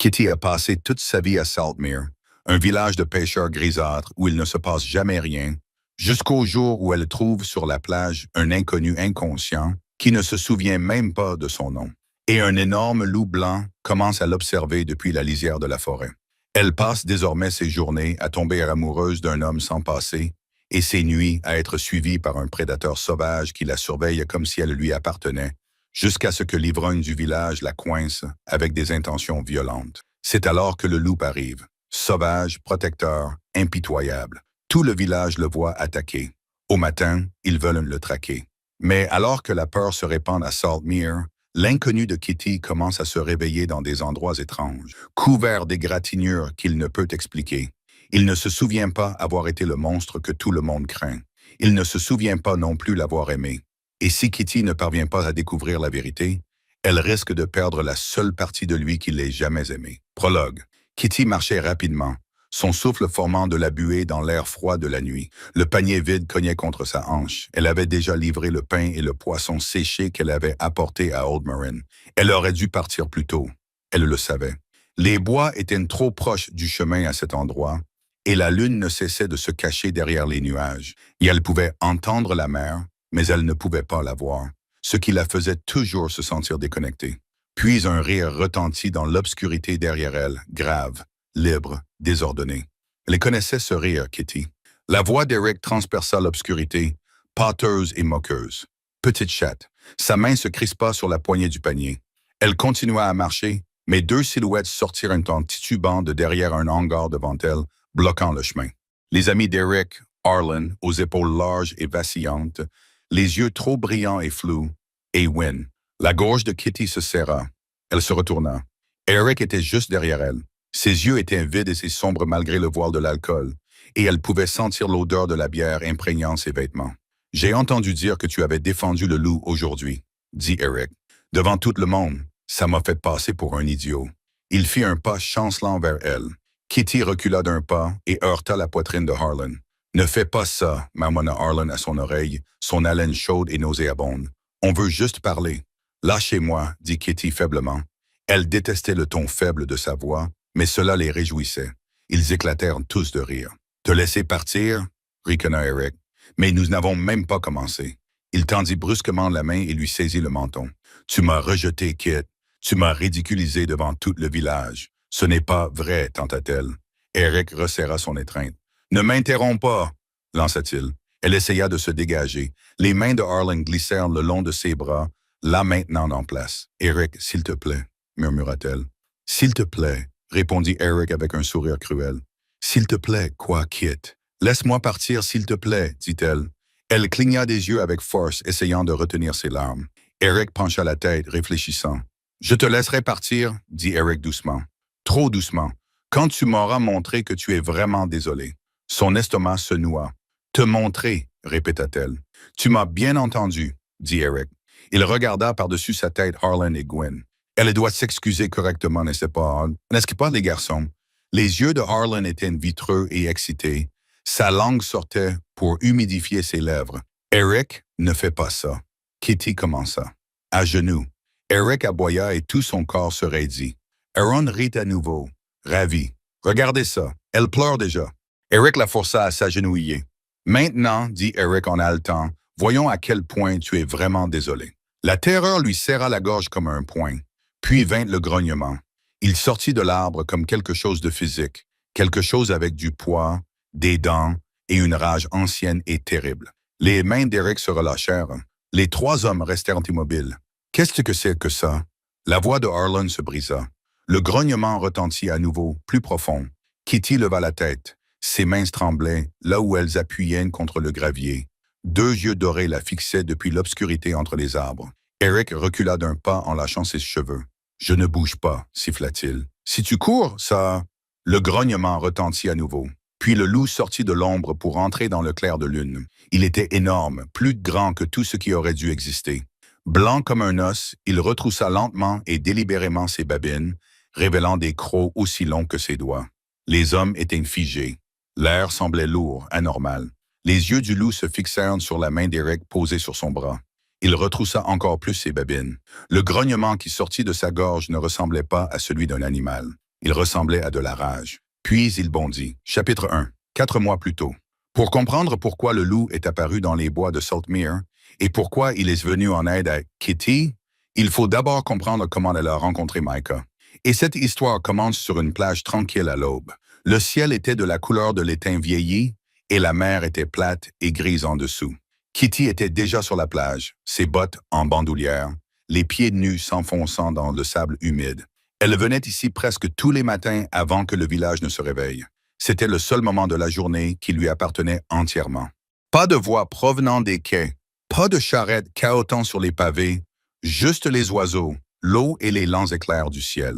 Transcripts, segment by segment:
Kitty a passé toute sa vie à Saltmere, un village de pêcheurs grisâtres où il ne se passe jamais rien, jusqu'au jour où elle trouve sur la plage un inconnu inconscient qui ne se souvient même pas de son nom. Et un énorme loup blanc commence à l'observer depuis la lisière de la forêt. Elle passe désormais ses journées à tomber amoureuse d'un homme sans passé et ses nuits à être suivie par un prédateur sauvage qui la surveille comme si elle lui appartenait, jusqu'à ce que l'ivrogne du village la coince avec des intentions violentes. C'est alors que le loup arrive, sauvage, protecteur, impitoyable. Tout le village le voit attaquer. Au matin, ils veulent le traquer. Mais alors que la peur se répand à Saltmere, l'inconnu de Kitty commence à se réveiller dans des endroits étranges, couvert d'égratignures qu'il ne peut expliquer. Il ne se souvient pas avoir été le monstre que tout le monde craint. Il ne se souvient pas non plus l'avoir aimé. Et si Kitty ne parvient pas à découvrir la vérité, elle risque de perdre la seule partie de lui qu'il ait jamais aimé. Prologue. Kitty marchait rapidement, son souffle formant de la buée dans l'air froid de la nuit. Le panier vide cognait contre sa hanche. Elle avait déjà livré le pain et le poisson séché qu'elle avait apporté à Old Marin. Elle aurait dû partir plus tôt. Elle le savait. Les bois étaient trop proches du chemin à cet endroit, et la lune ne cessait de se cacher derrière les nuages. Et elle pouvait entendre la mer, mais elle ne pouvait pas la voir, ce qui la faisait toujours se sentir déconnectée. Puis un rire retentit dans l'obscurité derrière elle, grave, libre, désordonné. Elle connaissait ce rire, Kitty. La voix d'Eric transperça l'obscurité, pâteuse et moqueuse. Petite chatte. Sa main se crispa sur la poignée du panier. Elle continua à marcher, mais deux silhouettes sortirent en titubant de derrière un hangar devant elle, bloquant le chemin. Les amis d'Eric, Arlen, aux épaules larges et vacillantes, les yeux trop brillants et flous, et Wynne. La gorge de Kitty se serra. Elle se retourna. Eric était juste derrière elle. Ses yeux étaient vides et sombres malgré le voile de l'alcool, et elle pouvait sentir l'odeur de la bière imprégnant ses vêtements. « J'ai entendu dire que tu avais défendu le loup aujourd'hui, » dit Eric. Devant tout le monde, ça m'a fait passer pour un idiot. Il fit un pas chancelant vers elle. Kitty recula d'un pas et heurta la poitrine de Harlan. « Ne fais pas ça, » marmonna Harlan à son oreille, son haleine chaude et nauséabonde. « On veut juste parler. »« Lâchez-moi, » dit Kitty faiblement. Elle détestait le ton faible de sa voix, mais cela les réjouissait. Ils éclatèrent tous de rire. « Te laisser partir ?» ricana Eric. « Mais nous n'avons même pas commencé. » Il tendit brusquement la main et lui saisit le menton. « Tu m'as rejeté, Kit. Tu m'as ridiculisé devant tout le village. Ce n'est pas vrai, tenta-t-elle. Eric resserra son étreinte. « Ne m'interromps pas !» lança-t-il. Elle essaya de se dégager. Les mains de Harlan glissèrent le long de ses bras, là maintenant en place. « Eric, s'il te plaît, » murmura-t-elle. « S'il te plaît, » répondit Eric avec un sourire cruel. « S'il te plaît, quoi, Kit? Laisse-moi partir, s'il te plaît, dit-elle. Elle cligna des yeux avec force, essayant de retenir ses larmes. Eric pencha la tête, réfléchissant. « Je te laisserai partir, » dit Eric doucement. « Trop doucement. Quand tu m'auras montré que tu es vraiment désolé. » Son estomac se noua. « Te montrer, » répéta-t-elle. « Tu m'as bien entendu, » dit Eric. Il regarda par-dessus sa tête Harlan et Gwen. Elle doit s'excuser correctement, n'est-ce pas, n'est-ce pas, les garçons? Les yeux de Harlan étaient vitreux et excités. Sa langue sortait pour humidifier ses lèvres. Eric, ne fais pas ça. Kitty commença. À genoux. Eric aboya et tout son corps se raidit. Aaron rit à nouveau, ravi. Regardez ça, elle pleure déjà. Eric la força à s'agenouiller. Maintenant, dit Eric en haletant, voyons à quel point tu es vraiment désolé. La terreur lui serra la gorge comme un poing. Puis vint le grognement. Il sortit de l'arbre comme quelque chose de physique, quelque chose avec du poids, des dents et une rage ancienne et terrible. Les mains d'Eric se relâchèrent. Les trois hommes restèrent immobiles. Qu'est-ce que c'est que ça? La voix de Harlan se brisa. Le grognement retentit à nouveau, plus profond. Kitty leva la tête. Ses mains tremblaient, là où elles appuyaient contre le gravier. Deux yeux dorés la fixaient depuis l'obscurité entre les arbres. Eric recula d'un pas en lâchant ses cheveux. « Je ne bouge pas, » siffla-t-il. « Si tu cours, ça... » Le grognement retentit à nouveau. Puis le loup sortit de l'ombre pour entrer dans le clair de lune. Il était énorme, plus grand que tout ce qui aurait dû exister. Blanc comme un os, il retroussa lentement et délibérément ses babines, révélant des crocs aussi longs que ses doigts. Les hommes étaient figés. L'air semblait lourd, anormal. Les yeux du loup se fixèrent sur la main d'Eric posée sur son bras. Il retroussa encore plus ses babines. Le grognement qui sortit de sa gorge ne ressemblait pas à celui d'un animal. Il ressemblait à de la rage. Puis il bondit. Chapitre 1. 4 mois plus tôt. Pour comprendre pourquoi le loup est apparu dans les bois de Saltmere et pourquoi il est venu en aide à Kitty, il faut d'abord comprendre comment elle a rencontré Micah. Et cette histoire commence sur une plage tranquille à l'aube. Le ciel était de la couleur de l'étain vieilli et la mer était plate et grise en dessous. Kitty était déjà sur la plage, ses bottes en bandoulière, les pieds nus s'enfonçant dans le sable humide. Elle venait ici presque tous les matins avant que le village ne se réveille. C'était le seul moment de la journée qui lui appartenait entièrement. Pas de voix provenant des quais, pas de charrettes cahotant sur les pavés, juste les oiseaux, l'eau et les lents éclairs du ciel.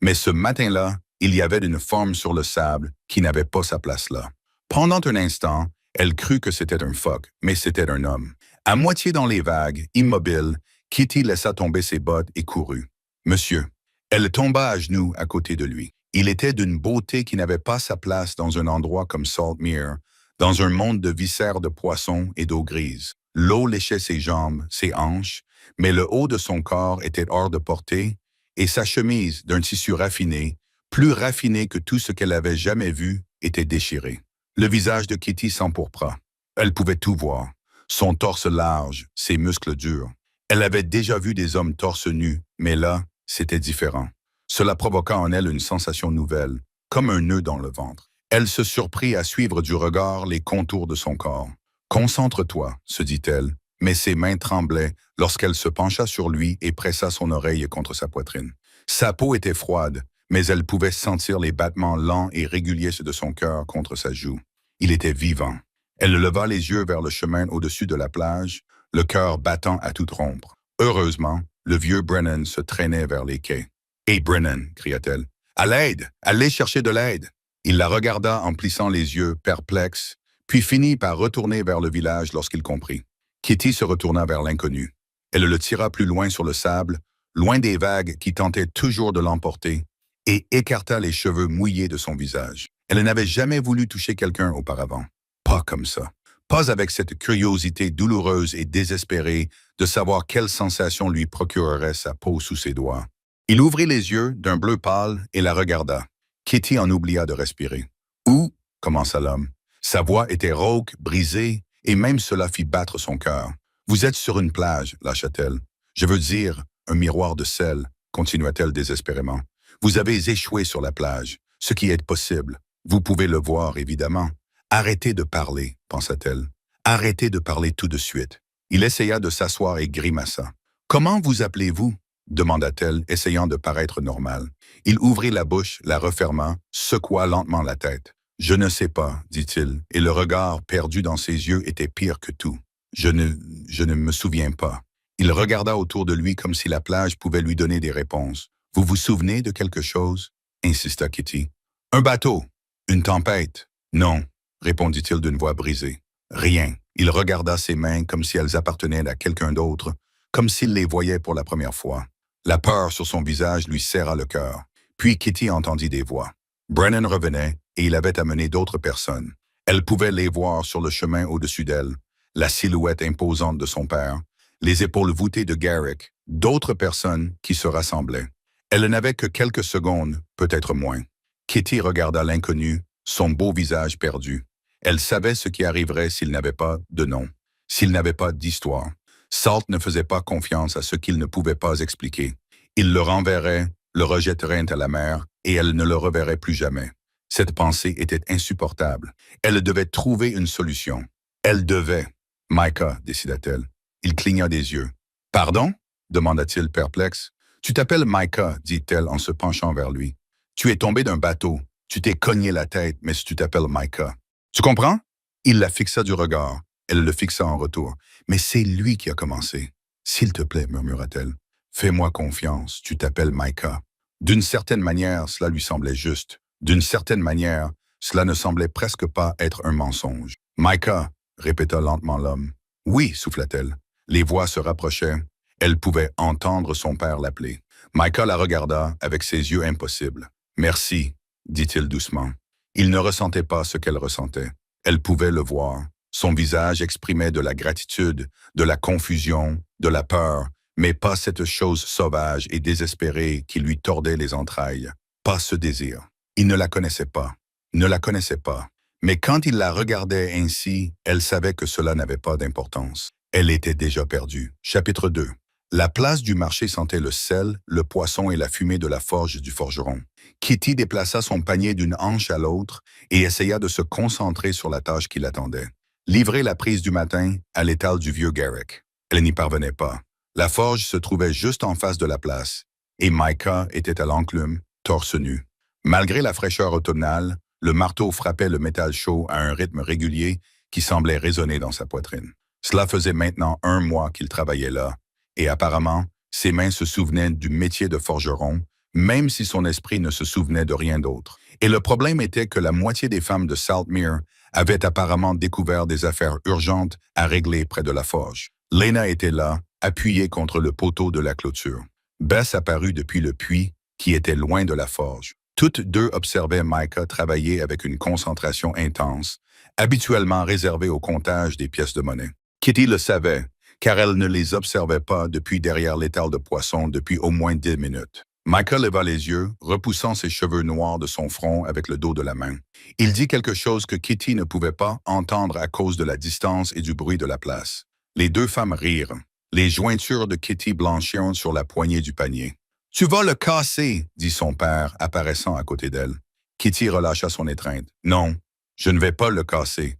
Mais ce matin-là, il y avait une forme sur le sable qui n'avait pas sa place là. Pendant un instant, elle crut que c'était un phoque, mais c'était un homme. À moitié dans les vagues, immobile, Kitty laissa tomber ses bottes et courut. « Monsieur !» Elle tomba à genoux à côté de lui. Il était d'une beauté qui n'avait pas sa place dans un endroit comme Saltmere, dans un monde de viscères de poissons et d'eau grise. L'eau léchait ses jambes, ses hanches, mais le haut de son corps était hors de portée, et sa chemise, d'un tissu raffiné, plus raffiné que tout ce qu'elle avait jamais vu, était déchirée. Le visage de Kitty s'empourpra. Elle pouvait tout voir. Son torse large, ses muscles durs. Elle avait déjà vu des hommes torse nus, mais là, c'était différent. Cela provoqua en elle une sensation nouvelle, comme un nœud dans le ventre. Elle se surprit à suivre du regard les contours de son corps. « Concentre-toi », se dit-elle, mais ses mains tremblaient lorsqu'elle se pencha sur lui et pressa son oreille contre sa poitrine. Sa peau était froide, mais elle pouvait sentir les battements lents et réguliers de son cœur contre sa joue. Il était vivant. Elle leva les yeux vers le chemin au-dessus de la plage, le cœur battant à tout rompre. Heureusement, le vieux Brennan se traînait vers les quais. « Hé, Brennan !» cria-t-elle. « À l'aide! Allez chercher de l'aide !» Il la regarda en plissant les yeux, perplexe, puis finit par retourner vers le village lorsqu'il comprit. Kitty se retourna vers l'inconnu. Elle le tira plus loin sur le sable, loin des vagues qui tentaient toujours de l'emporter, et écarta les cheveux mouillés de son visage. Elle n'avait jamais voulu toucher quelqu'un auparavant. Pas comme ça. Pas avec cette curiosité douloureuse et désespérée de savoir quelle sensation lui procurerait sa peau sous ses doigts. Il ouvrit les yeux d'un bleu pâle et la regarda. Kitty en oublia de respirer. « Où ?» commença l'homme. Sa voix était rauque, brisée, et même cela fit battre son cœur. « Vous êtes sur une plage, » lâcha-t-elle. « Je veux dire, un miroir de sel, » continua-t-elle désespérément. « Vous avez échoué sur la plage, ce qui est possible. Vous pouvez le voir, évidemment. Arrêtez de parler, pensa-t-elle. Arrêtez de parler tout de suite. » Il essaya de s'asseoir et grimaça. « Comment vous appelez-vous » demanda-t-elle, essayant de paraître normale. Il ouvrit la bouche, la referma, secoua lentement la tête. « Je ne sais pas, dit-il, et le regard perdu dans ses yeux était pire que tout. Je ne me souviens pas. » Il regarda autour de lui comme si la plage pouvait lui donner des réponses. « Vous vous souvenez de quelque chose ?» insista Kitty. « Un bateau, une tempête. »« Non, » répondit-il d'une voix brisée. « Rien. » Il regarda ses mains comme si elles appartenaient à quelqu'un d'autre, comme s'il les voyait pour la première fois. La peur sur son visage lui serra le cœur. Puis Kitty entendit des voix. Brennan revenait et il avait amené d'autres personnes. Elle pouvait les voir sur le chemin au-dessus d'elle, la silhouette imposante de son père, les épaules voûtées de Garrick, d'autres personnes qui se rassemblaient. Elle n'avait que quelques secondes, peut-être moins. Kitty regarda l'inconnu, son beau visage perdu. Elle savait ce qui arriverait s'il n'avait pas de nom, s'il n'avait pas d'histoire. Salt ne faisait pas confiance à ce qu'il ne pouvait pas expliquer. Il le renverrait, le rejetterait à la mer, et elle ne le reverrait plus jamais. Cette pensée était insupportable. Elle devait trouver une solution. Elle devait. « Micah, décida-t-elle. Il cligna des yeux. « Pardon ?» demanda-t-il perplexe. « Tu t'appelles Micah, dit-elle en se penchant vers lui. Tu es tombé d'un bateau. Tu t'es cogné la tête, mais tu t'appelles Micah. Tu comprends ?» Il la fixa du regard. Elle le fixa en retour. « Mais c'est lui qui a commencé. »« S'il te plaît, murmura-t-elle. Fais-moi confiance, tu t'appelles Micah. » D'une certaine manière, cela lui semblait juste. D'une certaine manière, cela ne semblait presque pas être un mensonge. « Micah, » répéta lentement l'homme. « Oui, souffla-t-elle. » Les voix se rapprochaient. Elle pouvait entendre son père l'appeler. Micah la regarda avec ses yeux impossibles. « Merci, » dit-il doucement. Il ne ressentait pas ce qu'elle ressentait. Elle pouvait le voir. Son visage exprimait de la gratitude, de la confusion, de la peur, mais pas cette chose sauvage et désespérée qui lui tordait les entrailles. pas ce désir. Il ne la connaissait pas, ne la connaissait pas. Mais quand il la regardait ainsi, elle savait que cela n'avait pas d'importance. Elle était déjà perdue. Chapitre 2. La place du marché sentait le sel, le poisson et la fumée de la forge du forgeron. Kitty déplaça son panier d'une hanche à l'autre et essaya de se concentrer sur la tâche qui l'attendait. Livrer la prise du matin à l'étal du vieux Garrick. Elle n'y parvenait pas. La forge se trouvait juste en face de la place, et Micah était à l'enclume, torse nu. Malgré la fraîcheur automnale, le marteau frappait le métal chaud à un rythme régulier qui semblait résonner dans sa poitrine. Cela faisait maintenant 1 mois qu'il travaillait là, et apparemment, ses mains se souvenaient du métier de forgeron, même si son esprit ne se souvenait de rien d'autre. Et le problème était que la moitié des femmes de Saltmere avaient apparemment découvert des affaires urgentes à régler près de la forge. Lena était là, appuyée contre le poteau de la clôture. Bess apparut depuis le puits, qui était loin de la forge. Toutes deux observaient Micah travailler avec une concentration intense, habituellement réservée au comptage des pièces de monnaie. Kitty le savait, car elle ne les observait pas depuis derrière l'étal de poisson depuis au moins 10 minutes. Micah leva les yeux, repoussant ses cheveux noirs de son front avec le dos de la main. Il dit quelque chose que Kitty ne pouvait pas entendre à cause de la distance et du bruit de la place. Les deux femmes rirent. Les jointures de Kitty blanchirent sur la poignée du panier. « Tu vas le casser, » dit son père, apparaissant à côté d'elle. Kitty relâcha son étreinte. « Non, je ne vais pas le casser.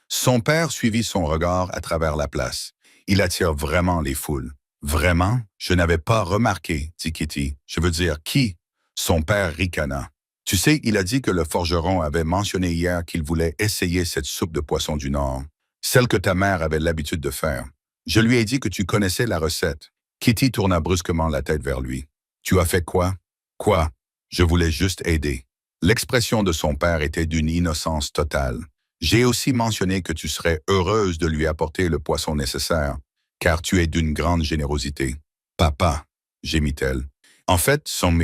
Son père suivit son regard à travers la place. Il attire vraiment les foules. « Vraiment? Je n'avais pas remarqué, » dit Kitty. « Je veux dire, qui? » Son père ricana. « Tu sais, il a dit que le forgeron avait mentionné hier qu'il voulait essayer cette soupe de poisson du Nord, celle que ta mère avait l'habitude de faire. Je lui ai dit que tu connaissais la recette. » Kitty tourna brusquement la tête vers lui. « Tu as fait quoi? »« Quoi? Je voulais juste aider. » L'expression de son père était d'une innocence totale. « J'ai aussi mentionné que tu serais heureuse de lui apporter le poisson nécessaire, car tu es d'une grande générosité. »« Papa, » gémit-elle. En fait, son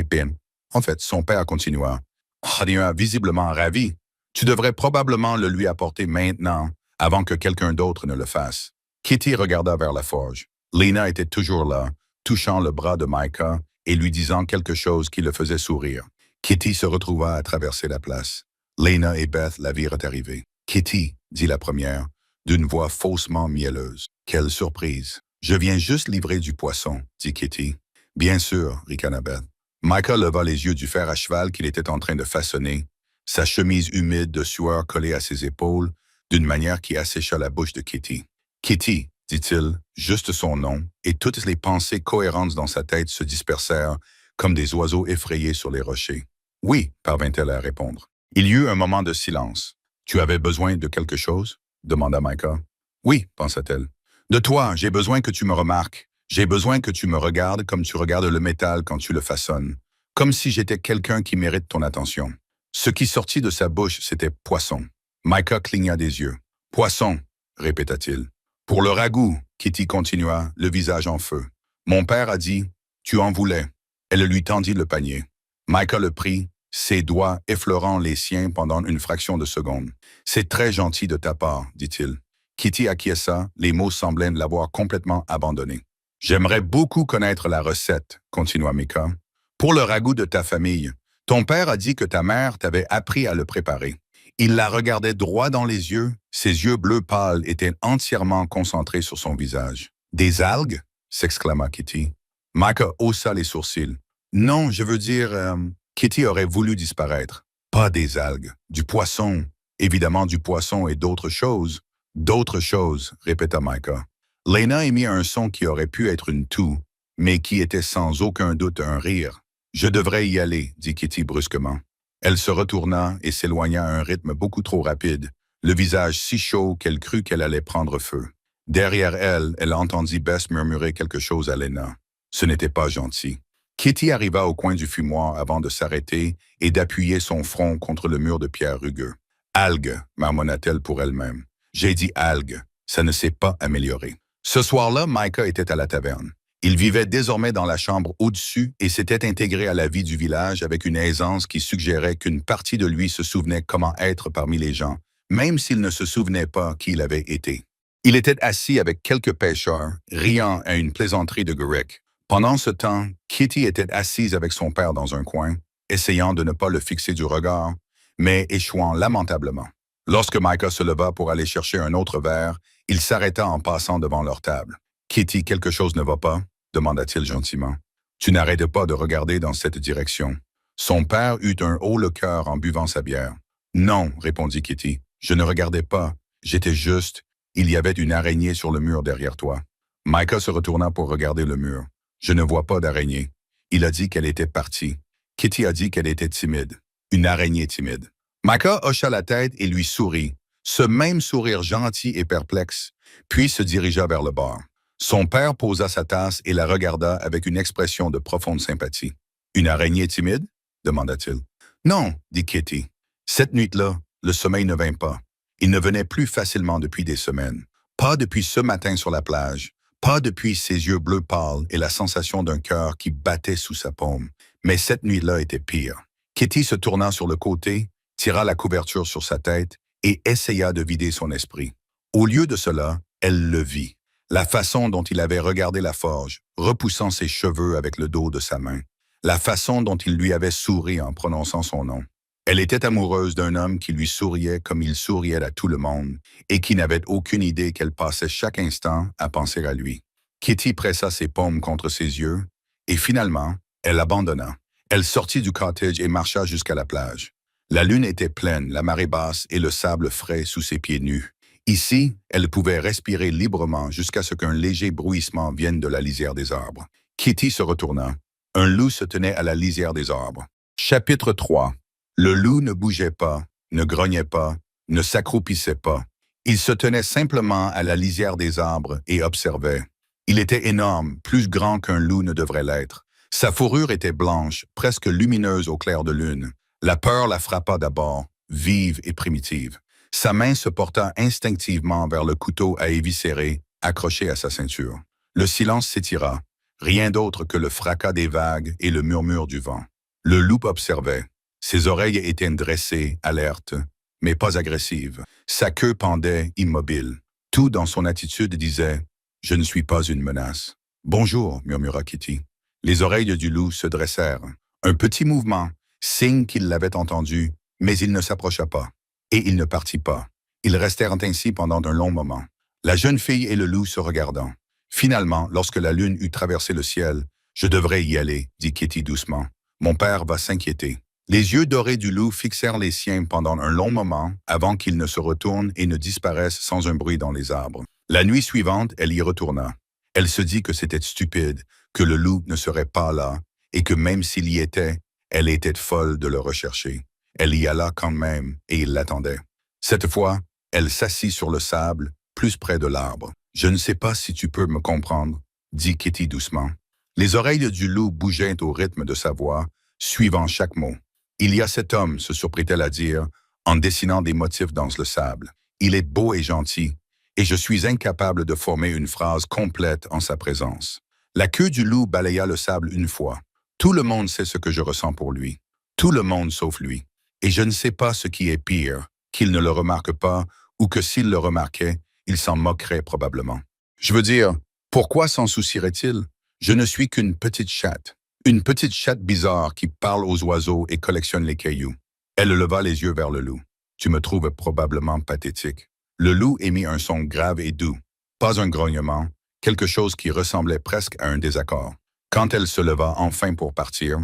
père continua. « Visiblement ravi. Tu devrais probablement le lui apporter maintenant, avant que quelqu'un d'autre ne le fasse. » Kitty regarda vers la forge. Lena était toujours là, touchant le bras de Micah et lui disant quelque chose qui le faisait sourire. Kitty se retrouva à traverser la place. Lena et Beth la virent arriver. « Kitty, » dit la première, d'une voix faussement mielleuse. « Quelle surprise. »« Je viens juste livrer du poisson, » dit Kitty. « Bien sûr, » ricana Beth. Micah leva les yeux du fer à cheval qu'il était en train de façonner, sa chemise humide de sueur collée à ses épaules, d'une manière qui assécha la bouche de Kitty. « Kitty, » dit-il, juste son nom, et toutes les pensées cohérentes dans sa tête se dispersèrent comme des oiseaux effrayés sur les rochers. « Oui, » parvint-elle à répondre. Il y eut un moment de silence. « Tu avais besoin de quelque chose? » demanda Micah. « Oui, » pensa-t-elle. « De toi, j'ai besoin que tu me remarques. J'ai besoin que tu me regardes comme tu regardes le métal quand tu le façonnes, comme si j'étais quelqu'un qui mérite ton attention. » Ce qui sortit de sa bouche, c'était « poisson ». Micah cligna des yeux. « Poisson », répéta-t-il. « Pour le ragoût, » Kitty continua, le visage en feu. « Mon père a dit, tu en voulais. » Elle lui tendit le panier. Micah le prit, ses doigts effleurant les siens pendant une fraction de seconde. « C'est très gentil de ta part, » dit-il. Kitty acquiesça, les mots semblaient l'avoir complètement abandonné. « J'aimerais beaucoup connaître la recette, » continua Micah. « Pour le ragoût de ta famille, ton père a dit que ta mère t'avait appris à le préparer. » Il la regardait droit dans les yeux, ses yeux bleus pâles étaient entièrement concentrés sur son visage. « Des algues? » s'exclama Kitty. Micah haussa les sourcils. « Non, je veux dire... Kitty aurait voulu disparaître. « Pas des algues, du poisson. Évidemment du poisson et d'autres choses. »« D'autres choses, » répéta Micah. Lena émit un son qui aurait pu être une toux, mais qui était sans aucun doute un rire. « Je devrais y aller, » dit Kitty brusquement. Elle se retourna et s'éloigna à un rythme beaucoup trop rapide, le visage si chaud qu'elle crut qu'elle allait prendre feu. Derrière elle, elle entendit Bess murmurer quelque chose à Lena. Ce n'était pas gentil. Kitty arriva au coin du fumoir avant de s'arrêter et d'appuyer son front contre le mur de pierre rugueux. « Algues » marmonna-t-elle pour elle-même. « J'ai dit algues. Ça ne s'est pas amélioré. » Ce soir-là, Micah était à la taverne. Il vivait désormais dans la chambre au-dessus et s'était intégré à la vie du village avec une aisance qui suggérait qu'une partie de lui se souvenait comment être parmi les gens, même s'il ne se souvenait pas qui il avait été. Il était assis avec quelques pêcheurs, riant à une plaisanterie de Garrick. Pendant ce temps, Kitty était assise avec son père dans un coin. essayant de ne pas le fixer du regard, mais échouant lamentablement. Lorsque Micah se leva pour aller chercher un autre verre, il s'arrêta en passant devant leur table. « Kitty, quelque chose ne va pas ?» demanda-t-il gentiment. « Tu n'arrêtes pas de regarder dans cette direction. » Son père eut un haut le cœur en buvant sa bière. « Non, répondit Kitty, je ne regardais pas. J'étais juste. Il y avait une araignée sur le mur derrière toi. » Micah se retourna pour regarder le mur. « Je ne vois pas d'araignée. » Il a dit qu'elle était partie. Kitty a dit qu'elle était timide. Une araignée timide. Micah hocha la tête et lui sourit, ce même sourire gentil et perplexe, puis se dirigea vers le bar. Son père posa sa tasse et la regarda avec une expression de profonde sympathie. « Une araignée timide ?» demanda-t-il. « Non, dit Kitty. Cette nuit-là, le sommeil ne vint pas. Il ne venait plus facilement depuis des semaines. Pas depuis ce matin sur la plage, pas depuis ses yeux bleus pâles et la sensation d'un cœur qui battait sous sa paume. Mais cette nuit-là était pire. » Kitty se tourna sur le côté, tira la couverture sur sa tête et essaya de vider son esprit. Au lieu de cela, elle le vit. La façon dont il avait regardé la forge, repoussant ses cheveux avec le dos de sa main. La façon dont il lui avait souri en prononçant son nom. Elle était amoureuse d'un homme qui lui souriait comme il souriait à tout le monde et qui n'avait aucune idée qu'elle passait chaque instant à penser à lui. Kitty pressa ses paumes contre ses yeux et finalement, elle abandonna. Elle sortit du cottage et marcha jusqu'à la plage. La lune était pleine, la marée basse et le sable frais sous ses pieds nus. Ici, elle pouvait respirer librement jusqu'à ce qu'un léger bruissement vienne de la lisière des arbres. Kitty se retourna. Un loup se tenait à la lisière des arbres. Chapitre 3. Le loup ne bougeait pas, ne grognait pas, ne s'accroupissait pas. Il se tenait simplement à la lisière des arbres et observait. Il était énorme, plus grand qu'un loup ne devrait l'être. Sa fourrure était blanche, presque lumineuse au clair de lune. La peur la frappa d'abord, vive et primitive. Sa main se porta instinctivement vers le couteau à éviscérer, accroché à sa ceinture. Le silence s'étira, rien d'autre que le fracas des vagues et le murmure du vent. Le loup observait. Ses oreilles étaient dressées, alertes, mais pas agressives. Sa queue pendait, immobile. Tout dans son attitude disait « Je ne suis pas une menace. »« Bonjour » murmura Kitty. Les oreilles du loup se dressèrent. Un petit mouvement, signe qu'il l'avait entendu, mais il ne s'approcha pas. Et il ne partit pas. Ils restèrent ainsi pendant un long moment. La jeune fille et le loup se regardant. Finalement, lorsque la lune eut traversé le ciel, « Je devrais y aller, » dit Kitty doucement. « Mon père va s'inquiéter. » Les yeux dorés du loup fixèrent les siens pendant un long moment avant qu'il ne se retourne et ne disparaisse sans un bruit dans les arbres. La nuit suivante, elle y retourna. Elle se dit que c'était stupide, que le loup ne serait pas là et que même s'il y était, elle était folle de le rechercher. Elle y alla quand même et il l'attendait. Cette fois, elle s'assit sur le sable, plus près de l'arbre. « Je ne sais pas si tu peux me comprendre, » dit Kitty doucement. Les oreilles du loup bougeaient au rythme de sa voix, suivant chaque mot. « Il y a cet homme, » se surprit-elle à dire, en dessinant des motifs dans le sable. « Il est beau et gentil, et je suis incapable de former une phrase complète en sa présence. » La queue du loup balaya le sable une fois. « Tout le monde sait ce que je ressens pour lui. Tout le monde sauf lui. Et je ne sais pas ce qui est pire, qu'il ne le remarque pas, ou que s'il le remarquait, il s'en moquerait probablement. Je veux dire, pourquoi s'en soucierait-il? Je ne suis qu'une petite chatte. Une petite chatte bizarre qui parle aux oiseaux et collectionne les cailloux. » Elle leva les yeux vers le loup. « Tu me trouves probablement pathétique. » Le loup émit un son grave et doux. Pas un grognement, quelque chose qui ressemblait presque à un désaccord. Quand elle se leva enfin pour partir,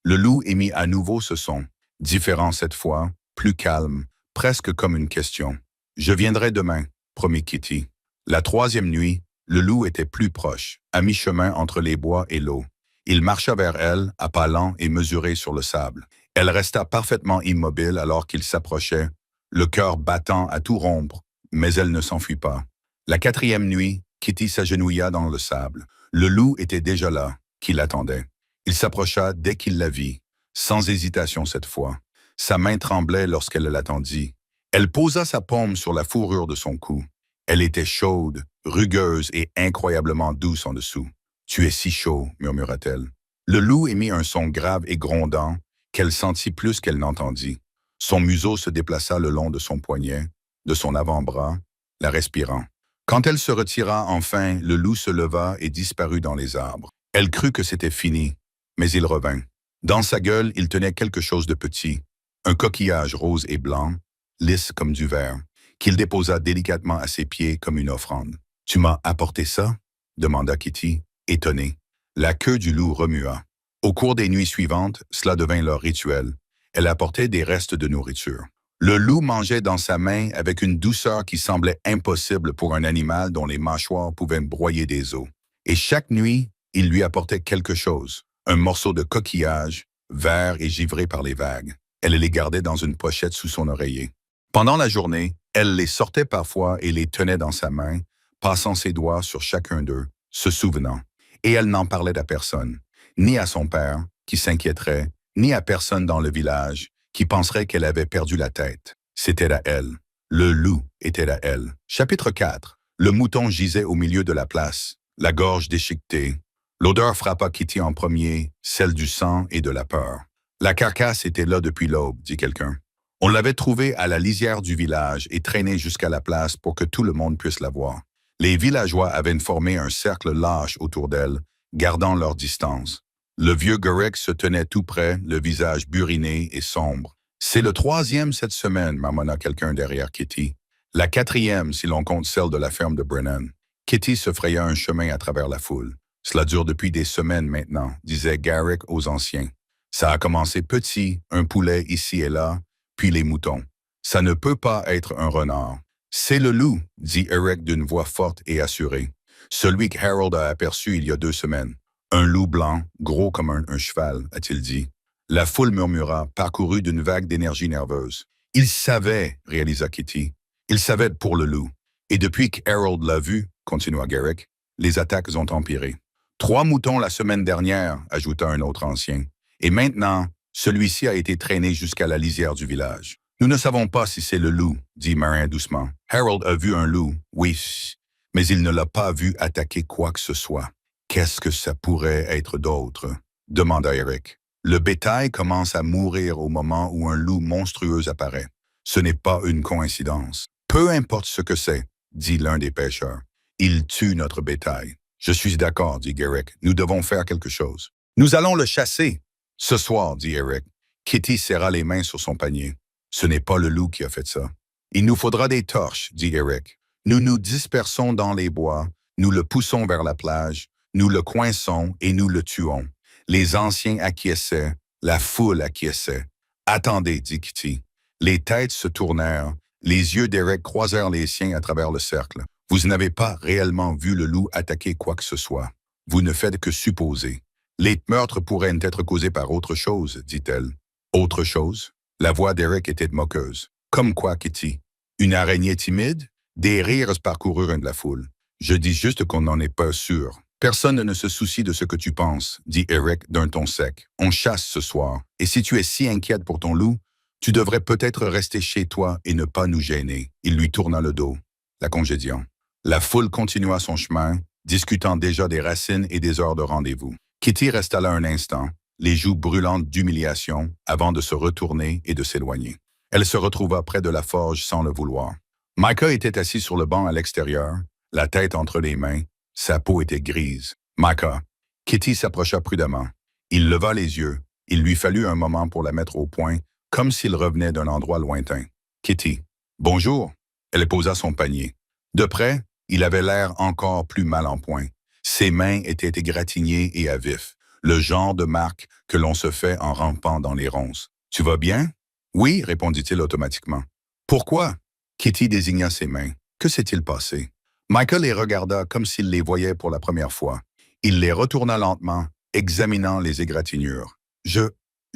le loup émit à nouveau ce son, différent cette fois, plus calme, presque comme une question. « Je viendrai demain, » promit Kitty. La troisième nuit, le loup était plus proche, à mi-chemin entre les bois et l'eau. Il marcha vers elle, à pas lents et mesurés sur le sable. Elle resta parfaitement immobile alors qu'il s'approchait, le cœur battant à tout rompre, mais elle ne s'enfuit pas. La quatrième nuit, Kitty s'agenouilla dans le sable. Le loup était déjà là, qui l'attendait. Il s'approcha dès qu'il la vit, sans hésitation cette fois. Sa main tremblait lorsqu'elle l'attendit. Elle posa sa paume sur la fourrure de son cou. Elle était chaude, rugueuse et incroyablement douce en dessous. « Tu es si chaud, » murmura-t-elle. Le loup émit un son grave et grondant qu'elle sentit plus qu'elle n'entendit. Son museau se déplaça le long de son poignet, de son avant-bras, la respirant. Quand elle se retira enfin, le loup se leva et disparut dans les arbres. Elle crut que c'était fini, mais il revint. Dans sa gueule, il tenait quelque chose de petit, un coquillage rose et blanc, lisse comme du verre, qu'il déposa délicatement à ses pieds comme une offrande. « Tu m'as apporté ça ?» demanda Kitty, étonnée. La queue du loup remua. Au cours des nuits suivantes, cela devint leur rituel. Elle apportait des restes de nourriture. Le loup mangeait dans sa main avec une douceur qui semblait impossible pour un animal dont les mâchoires pouvaient broyer des os. Et chaque nuit, il lui apportait quelque chose, un morceau de coquillage, vert et givré par les vagues. Elle les gardait dans une pochette sous son oreiller. Pendant la journée, elle les sortait parfois et les tenait dans sa main, passant ses doigts sur chacun d'eux, se souvenant. Et elle n'en parlait à personne, ni à son père, qui s'inquiéterait, ni à personne dans le village, qui penserait qu'elle avait perdu la tête. C'était à elle. Le loup était à elle. Chapitre 4. Le mouton gisait au milieu de la place, la gorge déchiquetée. L'odeur frappa Kitty en premier, celle du sang et de la peur. La carcasse était là depuis l'aube, dit quelqu'un. On l'avait trouvée à la lisière du village et traînée jusqu'à la place pour que tout le monde puisse la voir. Les villageois avaient formé un cercle lâche autour d'elle, gardant leur distance. Le vieux Garrick se tenait tout près, le visage buriné et sombre. « C'est le 3e cette semaine », marmonna quelqu'un derrière Kitty. « La 4e si l'on compte celle de la ferme de Brennan. » Kitty se fraya un chemin à travers la foule. « Cela dure depuis des semaines maintenant », disait Garrick aux anciens. « Ça a commencé petit, un poulet ici et là, puis les moutons. Ça ne peut pas être un renard. »« C'est le loup », dit Eric d'une voix forte et assurée. « Celui que Harold a aperçu il y a 2 semaines. Un loup blanc, gros comme un cheval, a-t-il dit. La foule murmura, parcourue d'une vague d'énergie nerveuse. « Il savait », réalisa Kitty. « Il savait pour le loup. Et depuis que Harold l'a vu, » continua Garrick, les attaques ont empiré. « 3 moutons la semaine dernière, » ajouta un autre ancien. « Et maintenant, celui-ci a été traîné jusqu'à la lisière du village. »« Nous ne savons pas si c'est le loup, » dit Marin doucement. « Harold a vu un loup, oui, mais il ne l'a pas vu attaquer quoi que ce soit. »« Qu'est-ce que ça pourrait être d'autre ?» demanda Eric. « Le bétail commence à mourir au moment où un loup monstrueux apparaît. Ce n'est pas une coïncidence. »« Peu importe ce que c'est, » dit l'un des pêcheurs. « Il tue notre bétail. »« Je suis d'accord, » dit Garrick. « Nous devons faire quelque chose. »« Nous allons le chasser. »« Ce soir, » dit Eric. Kitty serra les mains sur son panier. « Ce n'est pas le loup qui a fait ça. »« Il nous faudra des torches, » dit Eric. « Nous nous dispersons dans les bois, nous le poussons vers la plage, nous le coinçons et nous le tuons. » Les anciens acquiesçaient, la foule acquiesçait. « Attendez, » dit Kitty. Les têtes se tournèrent, les yeux d'Eric croisèrent les siens à travers le cercle. « Vous n'avez pas réellement vu le loup attaquer quoi que ce soit. Vous ne faites que supposer. Les meurtres pourraient être causés par autre chose, dit-elle. Autre chose? La voix d'Eric était moqueuse. Comme quoi, Kitty? Une araignée timide? Des rires parcoururent la foule. Je dis juste qu'on n'en est pas sûr. Personne ne se soucie de ce que tu penses, dit Eric d'un ton sec. On chasse ce soir. Et si tu es si inquiète pour ton loup, tu devrais peut-être rester chez toi et ne pas nous gêner. Il lui tourna le dos, la congédiant. La foule continua son chemin, discutant déjà des racines et des heures de rendez-vous. Kitty resta là un instant, les joues brûlantes d'humiliation, avant de se retourner et de s'éloigner. Elle se retrouva près de la forge sans le vouloir. Micah était assis sur le banc à l'extérieur, la tête entre les mains. Sa peau était grise. « Micah. » Kitty s'approcha prudemment. Il leva les yeux. Il lui fallut un moment pour la mettre au point, comme s'il revenait d'un endroit lointain. « Kitty. »« Bonjour. » Elle posa son panier. De près, il avait l'air encore plus mal en point. Ses mains étaient égratignées et à vif, le genre de marque que l'on se fait en rampant dans les ronces. « Tu vas bien? »« Oui, » répondit-il automatiquement. « Pourquoi? » Kitty désigna ses mains. Que s'est-il passé? Michael les regarda comme s'il les voyait pour la première fois. Il les retourna lentement, examinant les égratignures. « Je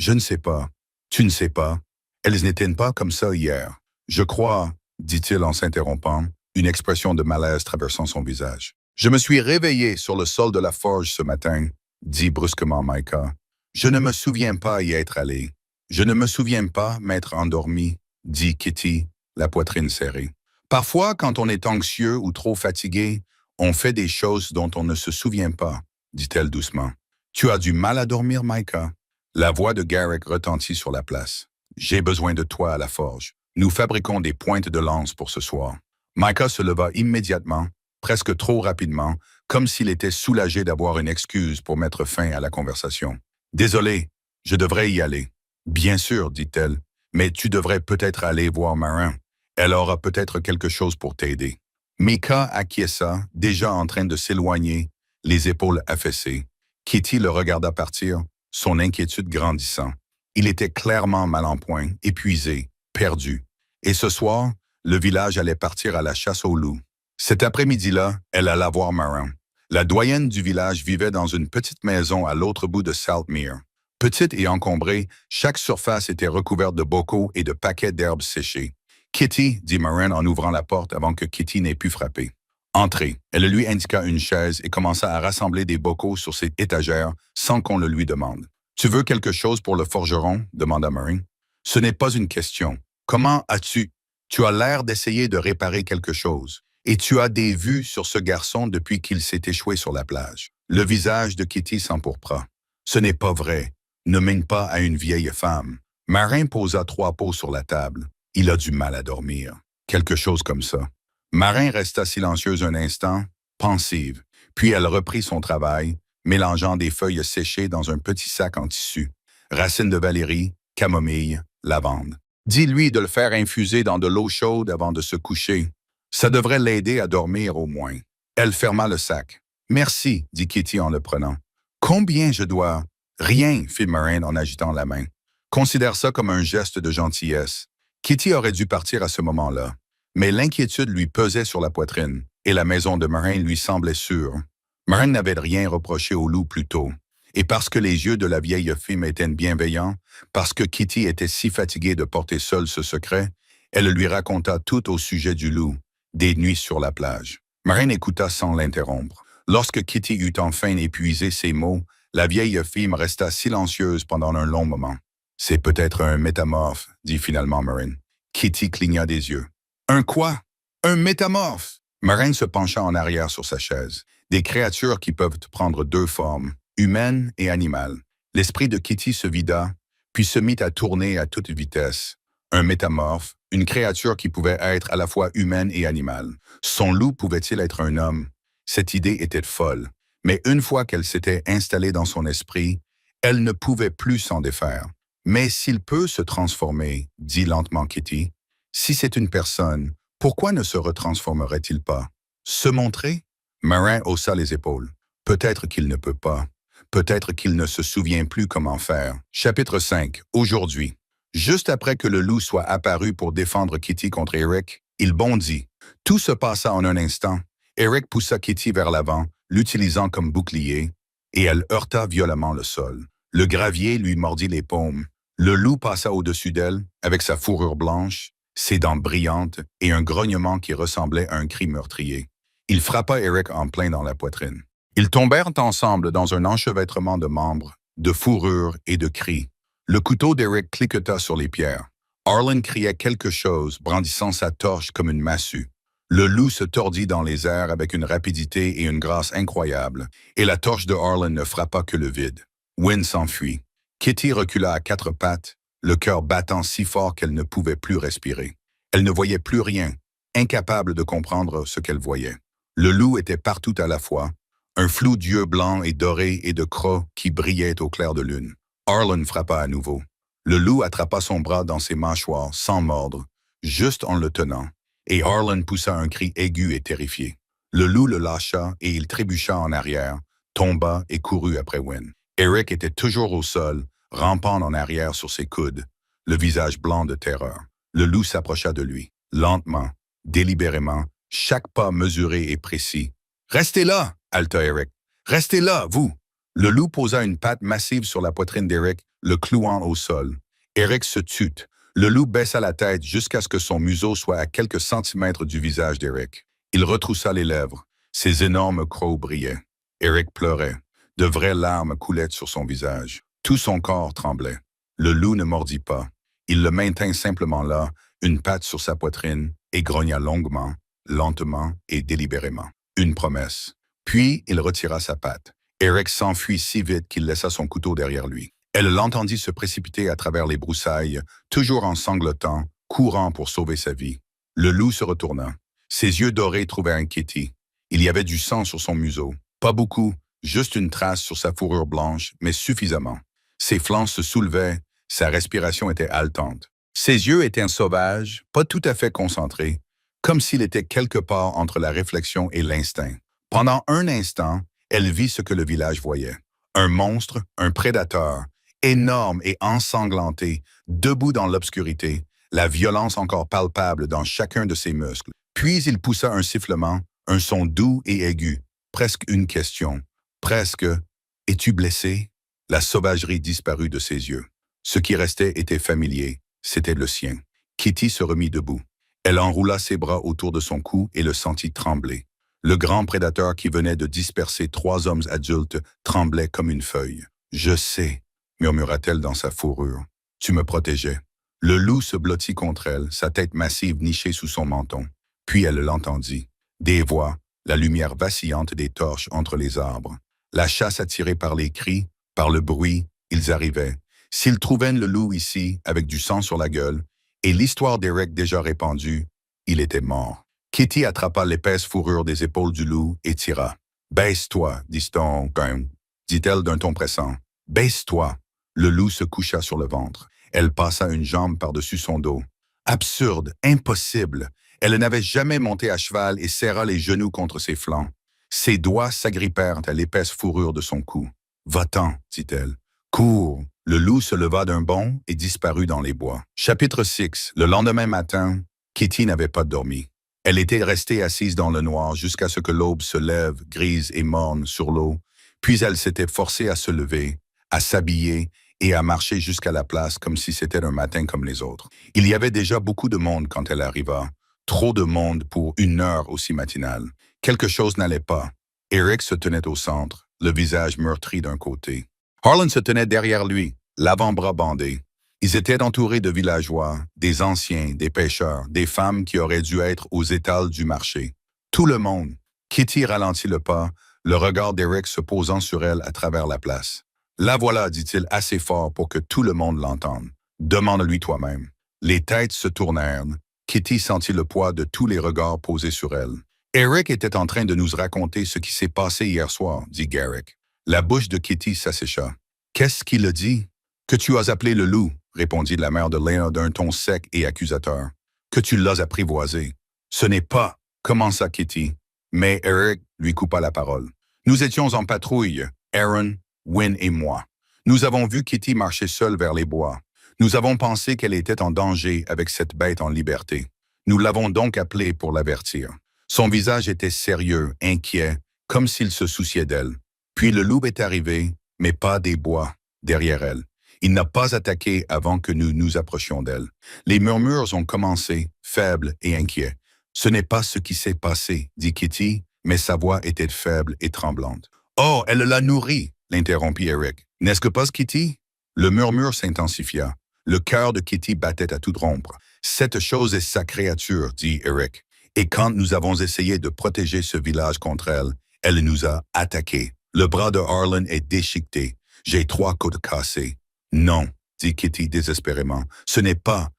ne sais pas. »« Tu ne sais pas? Elles n'étaient pas comme ça hier. Je crois, » dit-il en s'interrompant, une expression de malaise traversant son visage. « Je me suis réveillé sur le sol de la forge ce matin, » dit brusquement Micah. « Je ne me souviens pas y être allé. Je ne me souviens pas m'être endormi, » dit Kitty, la poitrine serrée. Parfois, quand on est anxieux ou trop fatigué, on fait des choses dont on ne se souvient pas, dit-elle doucement. Tu as du mal à dormir, Micah? La voix de Garrick retentit sur la place. J'ai besoin de toi à la forge. Nous fabriquons des pointes de lance pour ce soir. Micah se leva immédiatement, presque trop rapidement, comme s'il était soulagé d'avoir une excuse pour mettre fin à la conversation. Désolé, Je devrais y aller. Bien sûr, dit-elle, mais tu devrais peut-être aller voir Marin. Elle aura peut-être quelque chose pour t'aider. Mika acquiesça, déjà en train de s'éloigner, les épaules affaissées. Kitty le regarda partir, son inquiétude grandissant. Il était clairement mal en point, épuisé, perdu. Et ce soir, le village allait partir à la chasse aux loups. Cet après-midi-là, elle alla voir Marin. La doyenne du village vivait dans une petite maison à l'autre bout de Saltmere. Petite et encombrée, chaque surface était recouverte de bocaux et de paquets d'herbes séchées. Kitty, dit Marin en ouvrant la porte avant que Kitty n'ait pu frapper. Entrez. Elle lui indiqua une chaise et commença à rassembler des bocaux sur ses étagères sans qu'on le lui demande. Tu veux quelque chose pour le forgeron? Demanda Marin. Ce n'est pas une question. Comment as-tu? Tu as l'air d'essayer de réparer quelque chose. Et tu as des vues sur ce garçon depuis qu'il s'est échoué sur la plage. Le visage de Kitty s'empourpra. Ce n'est pas vrai. Ne mène pas à une vieille femme. Marin posa 3 pots sur la table. Il a du mal à dormir. Quelque chose comme ça. Marin resta silencieuse un instant, pensive, puis elle reprit son travail, mélangeant des feuilles séchées dans un petit sac en tissu. Racines de valérie, camomille, lavande. Dis-lui de le faire infuser dans de l'eau chaude avant de se coucher. Ça devrait l'aider à dormir au moins. Elle ferma le sac. Merci, dit Kitty en le prenant. Combien je dois? Rien, fit Marin en agitant la main. Considère ça comme un geste de gentillesse. Kitty aurait dû partir à ce moment-là. Mais l'inquiétude lui pesait sur la poitrine, et la maison de Marin lui semblait sûre. Marin n'avait rien reproché au loup plus tôt. Et parce que les yeux de la vieille femme étaient bienveillants, parce que Kitty était si fatiguée de porter seule ce secret, elle lui raconta tout au sujet du loup, des nuits sur la plage. Marin écouta sans l'interrompre. Lorsque Kitty eut enfin épuisé ses mots, la vieille femme resta silencieuse pendant un long moment. C'est peut-être un métamorphe, dit finalement Marin. Kitty cligna des yeux. Un quoi? Un métamorphe! Marin se pencha en arrière sur sa chaise. Des créatures qui peuvent prendre 2 formes, humaine et animale. L'esprit de Kitty se vida, puis se mit à tourner à toute vitesse. Un métamorphe, une créature qui pouvait être à la fois humaine et animale. Son loup pouvait-il être un homme? Cette idée était folle, mais une fois qu'elle s'était installée dans son esprit, elle ne pouvait plus s'en défaire. Mais s'il peut se transformer, dit lentement Kitty, si c'est une personne, pourquoi ne se retransformerait-il pas? Se montrer? Marin haussa les épaules. Peut-être qu'il ne peut pas. Peut-être qu'il ne se souvient plus comment faire. Chapitre 5. Aujourd'hui. Juste après que le loup soit apparu pour défendre Kitty contre Eric, il bondit. Tout se passa en un instant. Eric poussa Kitty vers l'avant, l'utilisant comme bouclier, et elle heurta violemment le sol. Le gravier lui mordit les paumes. Le loup passa au-dessus d'elle, avec sa fourrure blanche, ses dents brillantes et un grognement qui ressemblait à un cri meurtrier. Il frappa Eric en plein dans la poitrine. Ils tombèrent ensemble dans un enchevêtrement de membres, de fourrures et de cris. Le couteau d'Eric cliqueta sur les pierres. Arlen criait quelque chose, brandissant sa torche comme une massue. Le loup se tordit dans les airs avec une rapidité et une grâce incroyables, et la torche de Arlen ne frappa que le vide. Wynne s'enfuit. Kitty recula à 4 pattes, le cœur battant si fort qu'elle ne pouvait plus respirer. Elle ne voyait plus rien, incapable de comprendre ce qu'elle voyait. Le loup était partout à la fois, un flou d'yeux blancs et dorés et de crocs qui brillaient au clair de lune. Arlen frappa à nouveau. Le loup attrapa son bras dans ses mâchoires, sans mordre, juste en le tenant, et Arlen poussa un cri aigu et terrifié. Le loup le lâcha et il trébucha en arrière, tomba et courut après Wynne. Eric était toujours au sol, rampant en arrière sur ses coudes, le visage blanc de terreur. Le loup s'approcha de lui, lentement, délibérément, chaque pas mesuré et précis. « Restez là !» haleta Eric. « Restez là, vous !» Le loup posa une patte massive sur la poitrine d'Eric, le clouant au sol. Eric se tut. Le loup baissa la tête jusqu'à ce que son museau soit à quelques centimètres du visage d'Eric. Il retroussa les lèvres. Ses énormes crocs brillaient. Eric pleurait. De vraies larmes coulaient sur son visage. Tout son corps tremblait. Le loup ne mordit pas. Il le maintint simplement là, une patte sur sa poitrine, et grogna longuement, lentement et délibérément. Une promesse. Puis, il retira sa patte. Eric s'enfuit si vite qu'il laissa son couteau derrière lui. Elle l'entendit se précipiter à travers les broussailles, toujours en sanglotant, courant pour sauver sa vie. Le loup se retourna. Ses yeux dorés trouvèrent Kitty. Il y avait du sang sur son museau. Pas beaucoup, juste une trace sur sa fourrure blanche, mais suffisamment. Ses flancs se soulevaient, sa respiration était haletante. Ses yeux étaient sauvages, pas tout à fait concentrés, comme s'il était quelque part entre la réflexion et l'instinct. Pendant un instant, elle vit ce que le village voyait. Un monstre, un prédateur, énorme et ensanglanté, debout dans l'obscurité, la violence encore palpable dans chacun de ses muscles. Puis il poussa un sifflement, un son doux et aigu, presque une question. Presque « Es-tu blessé ?» La sauvagerie disparut de ses yeux. Ce qui restait était familier, c'était le sien. Kitty se remit debout. Elle enroula ses bras autour de son cou et le sentit trembler. Le grand prédateur qui venait de disperser 3 hommes adultes tremblait comme une feuille. « Je sais », murmura-t-elle dans sa fourrure. « Tu me protégeais. » Le loup se blottit contre elle, sa tête massive nichée sous son menton. Puis elle l'entendit. Des voix, la lumière vacillante des torches entre les arbres. La chasse attirée par les cris, par le bruit, ils arrivaient. S'ils trouvaient le loup ici, avec du sang sur la gueule, et l'histoire d'Eric déjà répandue, il était mort. Kitty attrapa l'épaisse fourrure des épaules du loup et tira. « Baisse-toi, dit-elle d'un ton pressant. « Baisse-toi. » Le loup se coucha sur le ventre. Elle passa une jambe par-dessus son dos. Absurde, impossible. Elle n'avait jamais monté à cheval et serra les genoux contre ses flancs. Ses doigts s'agrippèrent à l'épaisse fourrure de son cou. « Va-t'en, dit-elle. Cours. » Le loup se leva d'un bond et disparut dans les bois. Chapitre 6. Le lendemain matin, Kitty n'avait pas dormi. Elle était restée assise dans le noir jusqu'à ce que l'aube se lève, grise et morne, sur l'eau. Puis elle s'était forcée à se lever, à s'habiller et à marcher jusqu'à la place comme si c'était un matin comme les autres. Il y avait déjà beaucoup de monde quand elle arriva. Trop de monde pour une heure aussi matinale. Quelque chose n'allait pas. Eric se tenait au centre, le visage meurtri d'un côté. Harlan se tenait derrière lui, l'avant-bras bandé. Ils étaient entourés de villageois, des anciens, des pêcheurs, des femmes qui auraient dû être aux étals du marché. Tout le monde. Kitty ralentit le pas, le regard d'Eric se posant sur elle à travers la place. « La voilà, dit-il assez fort pour que tout le monde l'entende. Demande-lui toi-même. » Les têtes se tournèrent. Kitty sentit le poids de tous les regards posés sur elle. « Eric était en train de nous raconter ce qui s'est passé hier soir, dit Garrick. La bouche de Kitty s'assécha. « Qu'est-ce qu'il a dit? »« Que tu as appelé le loup, » répondit la mère de Lena d'un ton sec et accusateur. « Que tu l'as apprivoisé. »« Ce n'est pas, » commença Kitty. Mais Eric lui coupa la parole. « Nous étions en patrouille, Aaron, Wynne et moi. Nous avons vu Kitty marcher seule vers les bois. Nous avons pensé qu'elle était en danger avec cette bête en liberté. Nous l'avons donc appelée pour l'avertir. Son visage était sérieux, inquiet, comme s'il se souciait d'elle. Puis le loup est arrivé, mais pas des bois, derrière elle. Il n'a pas attaqué avant que nous nous approchions d'elle. Les murmures ont commencé, faibles et inquiets. « Ce n'est pas ce qui s'est passé, » dit Kitty, mais sa voix était faible et tremblante. « Oh, elle l'a nourri !» l'interrompit Eric. « N'est-ce que pas, Kitty? » Le murmure s'intensifia. Le cœur de Kitty battait à tout rompre. « Cette chose est sa créature, » dit Eric. « Et quand nous avons essayé de protéger ce village contre elle, elle nous a attaqués. Le bras de Harlan est déchiqueté. J'ai 3 côtes cassées. »« Non, » dit Kitty désespérément. « Ce n'est pas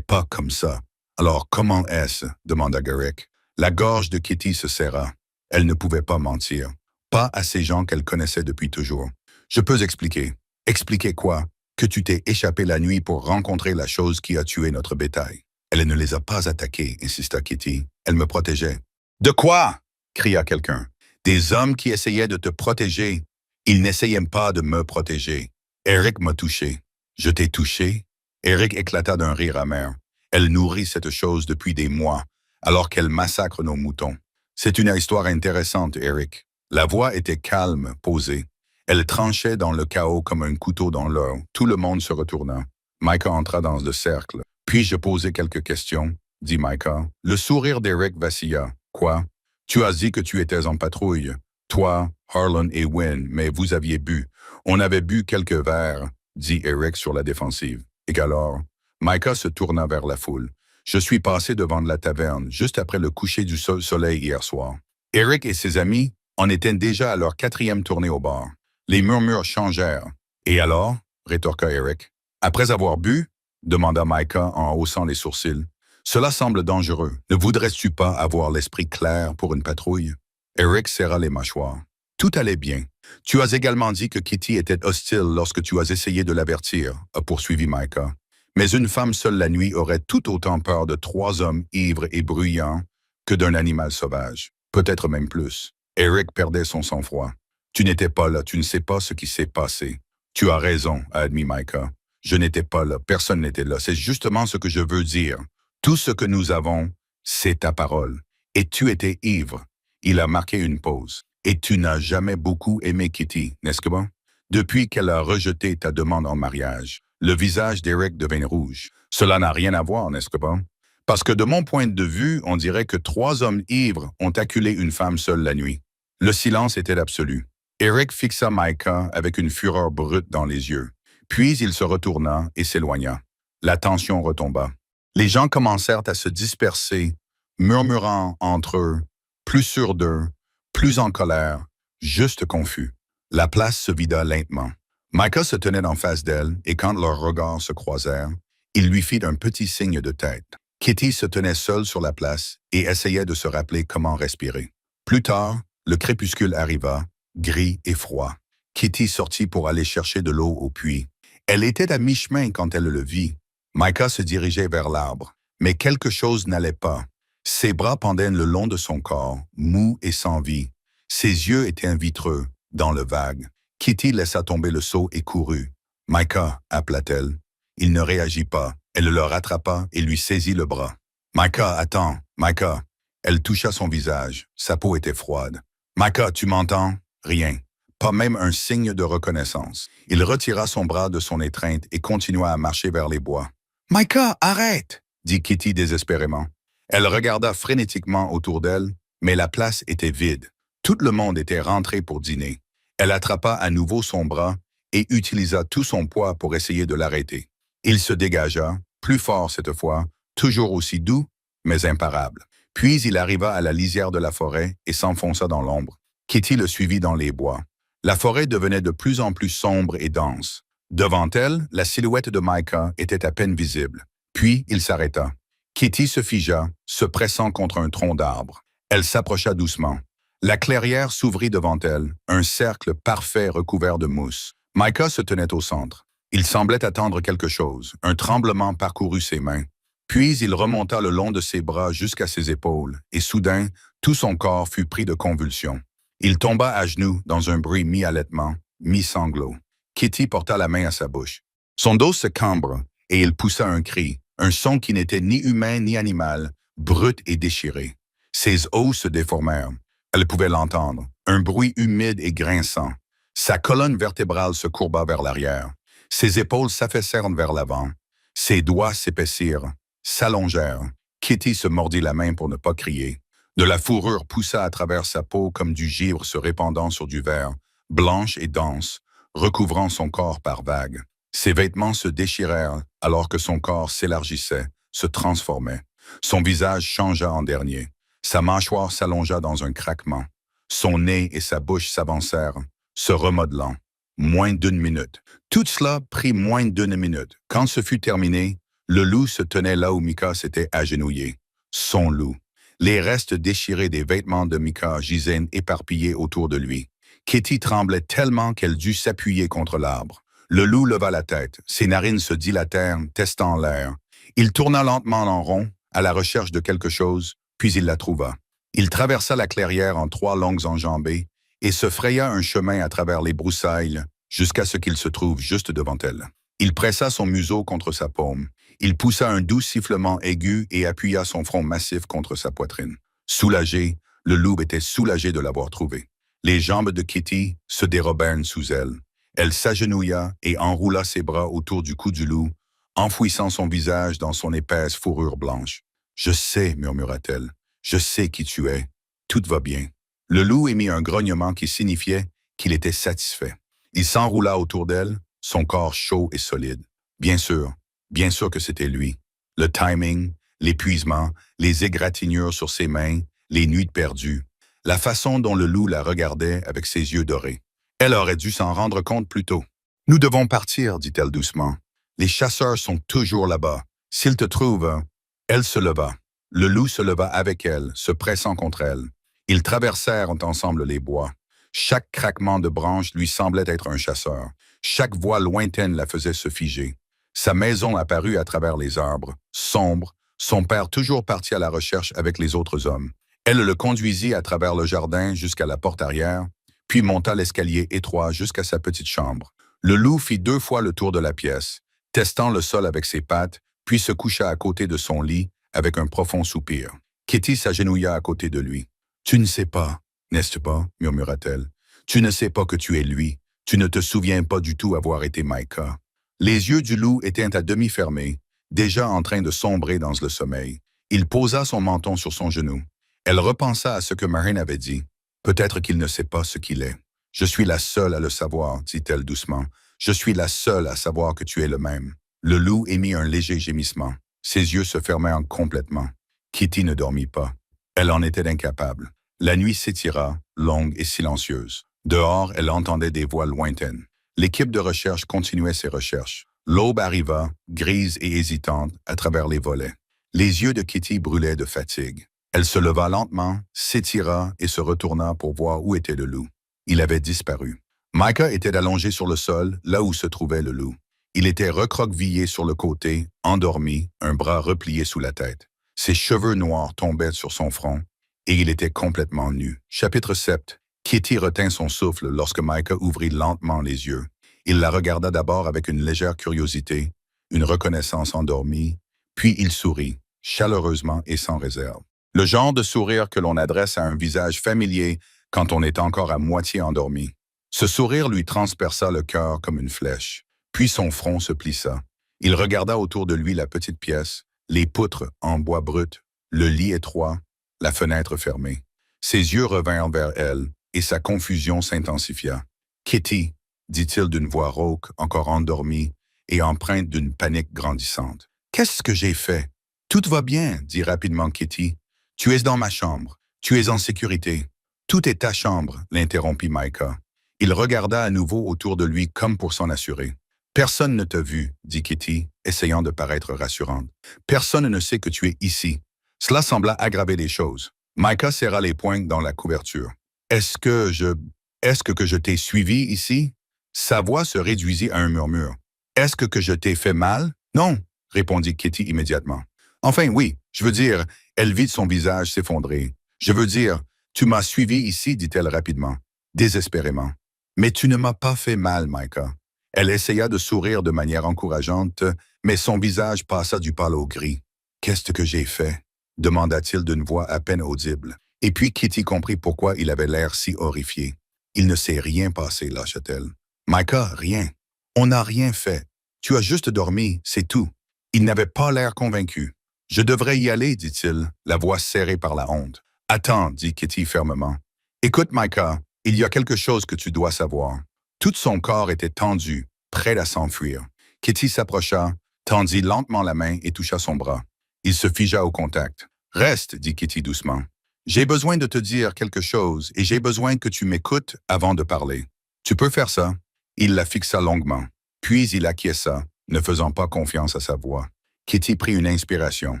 comme ça. »« Alors comment est-ce » demanda Garrick. La gorge de Kitty se serra. Elle ne pouvait pas mentir. Pas à ces gens qu'elle connaissait depuis toujours. « Je peux expliquer. »« Expliquer quoi? » »« Que tu t'es échappé la nuit pour rencontrer la chose qui a tué notre bétail. » »« Elle ne les a pas attaqués, » insista Kitty. « Elle me protégeait. »« De quoi? » cria quelqu'un. « Des hommes qui essayaient de te protéger. Ils n'essayaient pas de me protéger. Eric m'a touché. »« Je t'ai touché? » Eric éclata d'un rire amer. « Elle nourrit cette chose depuis des mois, alors qu'elle massacre nos moutons. C'est une histoire intéressante, Eric. » La voix était calme, posée. Elle tranchait dans le chaos comme un couteau dans l'or. Tout le monde se retourna. Micah entra dans le cercle. « Puis-je poser quelques questions? » dit Micah. Le sourire d'Eric vacilla. « Quoi? Tu as dit que tu étais en patrouille. Toi, Harlan et Wynne, mais vous aviez bu. On avait bu quelques verres, dit Eric sur la défensive. Et alors? » Micah se tourna vers la foule. « Je suis passé devant la taverne, juste après le coucher du soleil hier soir. » Eric et ses amis en étaient déjà à leur 4e tournée au bar. Les murmures changèrent. « Et alors? » rétorqua Eric. « Après avoir bu? » demanda Micah en haussant les sourcils. « Cela semble dangereux. Ne voudrais-tu pas avoir l'esprit clair pour une patrouille? » Eric serra les mâchoires. Tout allait bien. Tu as également dit que Kitty était hostile lorsque tu as essayé de l'avertir, a poursuivi Micah. Mais une femme seule la nuit aurait tout autant peur de 3 hommes ivres et bruyants que d'un animal sauvage. Peut-être même plus. Eric perdait son sang-froid. Tu n'étais pas là, tu ne sais pas ce qui s'est passé. Tu as raison, a admis Micah. Je n'étais pas là, personne n'était là. C'est justement ce que je veux dire. Tout ce que nous avons, c'est ta parole. Et tu étais ivre. Il a marqué une pause. Et tu n'as jamais beaucoup aimé Kitty, n'est-ce que bon? Depuis qu'elle a rejeté ta demande en mariage, le visage d'Eric devint rouge. Cela n'a rien à voir, n'est-ce que pas? Parce que de mon point de vue, on dirait que 3 hommes ivres ont acculé une femme seule la nuit. Le silence était absolu. Eric fixa Micah avec une fureur brute dans les yeux. Puis il se retourna et s'éloigna. La tension retomba. Les gens commencèrent à se disperser, murmurant entre eux, plus sûrs d'eux, plus en colère, juste confus. La place se vida lentement. Micah se tenait en face d'elle et quand leurs regards se croisèrent, il lui fit un petit signe de tête. Kitty se tenait seule sur la place et essayait de se rappeler comment respirer. Plus tard, le crépuscule arriva, gris et froid. Kitty sortit pour aller chercher de l'eau au puits. Elle était à mi-chemin quand elle le vit. Micah se dirigeait vers l'arbre, mais quelque chose n'allait pas. Ses bras pendaient le long de son corps, mou et sans vie. Ses yeux étaient vitreux, dans le vague. Kitty laissa tomber le seau et courut. « Micah » appela-t-elle. Il ne réagit pas. Elle le rattrapa et lui saisit le bras. « Micah, attends, Micah. » Elle toucha son visage. Sa peau était froide. « Micah, tu m'entends? » Rien. Pas même un signe de reconnaissance. Il retira son bras de son étreinte et continua à marcher vers les bois. « Micah, arrête !» dit Kitty désespérément. Elle regarda frénétiquement autour d'elle, mais la place était vide. Tout le monde était rentré pour dîner. Elle attrapa à nouveau son bras et utilisa tout son poids pour essayer de l'arrêter. Il se dégagea, plus fort cette fois, toujours aussi doux, mais imparable. Puis il arriva à la lisière de la forêt et s'enfonça dans l'ombre. Kitty le suivit dans les bois. La forêt devenait de plus en plus sombre et dense. Devant elle, la silhouette de Micah était à peine visible. Puis il s'arrêta. Kitty se figea, se pressant contre un tronc d'arbre. Elle s'approcha doucement. La clairière s'ouvrit devant elle, un cercle parfait recouvert de mousse. Micah se tenait au centre. Il semblait attendre quelque chose. Un tremblement parcourut ses mains. Puis il remonta le long de ses bras jusqu'à ses épaules, et soudain, tout son corps fut pris de convulsions. Il tomba à genoux dans un bruit mi-halètement, mi-sanglot. Kitty porta la main à sa bouche. Son dos se cambre, et il poussa un cri, un son qui n'était ni humain ni animal, brut et déchiré. Ses os se déformèrent. Elle pouvait l'entendre, un bruit humide et grinçant. Sa colonne vertébrale se courba vers l'arrière. Ses épaules s'affaissèrent vers l'avant. Ses doigts s'épaissirent, s'allongèrent. Kitty se mordit la main pour ne pas crier. De la fourrure poussa à travers sa peau comme du givre se répandant sur du verre, blanche et dense, recouvrant son corps par vagues. Ses vêtements se déchirèrent alors que son corps s'élargissait, se transformait. Son visage changea en dernier. Sa mâchoire s'allongea dans un craquement. Son nez et sa bouche s'avancèrent, se remodelant. Moins d'1 minute. Tout cela prit moins d'1 minute. Quand ce fut terminé, le loup se tenait là où Micah s'était agenouillé. Son loup. Les restes déchirés des vêtements de Micah gisaient éparpillés autour de lui. Kitty tremblait tellement qu'elle dut s'appuyer contre l'arbre. Le loup leva la tête. Ses narines se dilatèrent, testant l'air. Il tourna lentement en rond, à la recherche de quelque chose, puis il la trouva. Il traversa la clairière en 3 longues enjambées et se fraya un chemin à travers les broussailles jusqu'à ce qu'il se trouve juste devant elle. Il pressa son museau contre sa paume. Il poussa un doux sifflement aigu et appuya son front massif contre sa poitrine. Soulagé, le loup était soulagé de l'avoir trouvé. Les jambes de Kitty se dérobèrent sous elle. Elle s'agenouilla et enroula ses bras autour du cou du loup, enfouissant son visage dans son épaisse fourrure blanche. « Je sais, murmura-t-elle, je sais qui tu es. Tout va bien. » Le loup émit un grognement qui signifiait qu'il était satisfait. Il s'enroula autour d'elle, son corps chaud et solide. Bien sûr que c'était lui. Le timing, l'épuisement, les égratignures sur ses mains, les nuits perdues, la façon dont le loup la regardait avec ses yeux dorés. Elle aurait dû s'en rendre compte plus tôt. « Nous devons partir, dit-elle doucement. Les chasseurs sont toujours là-bas. S'ils te trouvent... » Elle se leva. Le loup se leva avec elle, se pressant contre elle. Ils traversèrent ensemble les bois. Chaque craquement de branche lui semblait être un chasseur. Chaque voix lointaine la faisait se figer. Sa maison apparut à travers les arbres, sombre, son père toujours parti à la recherche avec les autres hommes. Elle le conduisit à travers le jardin jusqu'à la porte arrière, puis monta l'escalier étroit jusqu'à sa petite chambre. Le loup fit 2 fois le tour de la pièce, testant le sol avec ses pattes, puis se coucha à côté de son lit avec un profond soupir. Kitty s'agenouilla à côté de lui. « Tu ne sais pas, n'est-ce pas? » murmura-t-elle. « Tu ne sais pas que tu es lui. Tu ne te souviens pas du tout avoir été Micah. » Les yeux du loup étaient à demi fermés, déjà en train de sombrer dans le sommeil. Il posa son menton sur son genou. Elle repensa à ce que Marin avait dit. « Peut-être qu'il ne sait pas ce qu'il est. »« Je suis la seule à le savoir, » dit-elle doucement. « Je suis la seule à savoir que tu es le même. » Le loup émit un léger gémissement. Ses yeux se fermèrent complètement. Kitty ne dormit pas. Elle en était incapable. La nuit s'étira, longue et silencieuse. Dehors, elle entendait des voix lointaines. L'équipe de recherche continuait ses recherches. L'aube arriva, grise et hésitante, à travers les volets. Les yeux de Kitty brûlaient de fatigue. Elle se leva lentement, s'étira et se retourna pour voir où était le loup. Il avait disparu. Micah était allongé sur le sol, là où se trouvait le loup. Il était recroquevillé sur le côté, endormi, un bras replié sous la tête. Ses cheveux noirs tombaient sur son front, et il était complètement nu. Chapitre 7. Kitty retint son souffle lorsque Micah ouvrit lentement les yeux. Il la regarda d'abord avec une légère curiosité, une reconnaissance endormie, puis il sourit, chaleureusement et sans réserve. Le genre de sourire que l'on adresse à un visage familier quand on est encore à moitié endormi. Ce sourire lui transperça le cœur comme une flèche, puis son front se plissa. Il regarda autour de lui la petite pièce, les poutres en bois brut, le lit étroit, la fenêtre fermée. Ses yeux revinrent vers elle, et sa confusion s'intensifia. « Kitty » dit-il d'une voix rauque, encore endormie, et empreinte d'une panique grandissante. « Qu'est-ce que j'ai fait? »« Tout va bien, » dit rapidement Kitty. « Tu es dans ma chambre. Tu es en sécurité. »« Tout est ta chambre, » l'interrompit Micah. Il regarda à nouveau autour de lui comme pour s'en assurer. « Personne ne t'a vu, » dit Kitty, essayant de paraître rassurante. « Personne ne sait que tu es ici. » Cela sembla aggraver les choses. Micah serra les poings dans la couverture. « Est-ce que je t'ai suivi ici? » Sa voix se réduisit à un murmure. « Est-ce que je t'ai fait mal? »« Non, » répondit Kitty immédiatement. « Enfin, oui, je veux dire, » elle vit son visage s'effondrer. « Je veux dire, tu m'as suivi ici, dit-elle rapidement, désespérément. « Mais tu ne m'as pas fait mal, Micah. » Elle essaya de sourire de manière encourageante, mais son visage passa du pâle au gris. « Qu'est-ce que j'ai fait? » demanda-t-il d'une voix à peine audible. Et puis Kitty comprit pourquoi il avait l'air si horrifié. « Il ne s'est rien passé, lâcha-t-elle. »« Micah, rien. On n'a rien fait. Tu as juste dormi, c'est tout. » Il n'avait pas l'air convaincu. « Je devrais y aller, dit-il, la voix serrée par la honte. »« Attends, dit Kitty fermement. Écoute, Micah, il y a quelque chose que tu dois savoir. » Tout son corps était tendu, prêt à s'enfuir. Kitty s'approcha, tendit lentement la main et toucha son bras. Il se figea au contact. « Reste, dit Kitty doucement. J'ai besoin de te dire quelque chose et j'ai besoin que tu m'écoutes avant de parler. Tu peux faire ça? » Il la fixa longuement. Puis il acquiesça, ne faisant pas confiance à sa voix. Kitty prit une inspiration.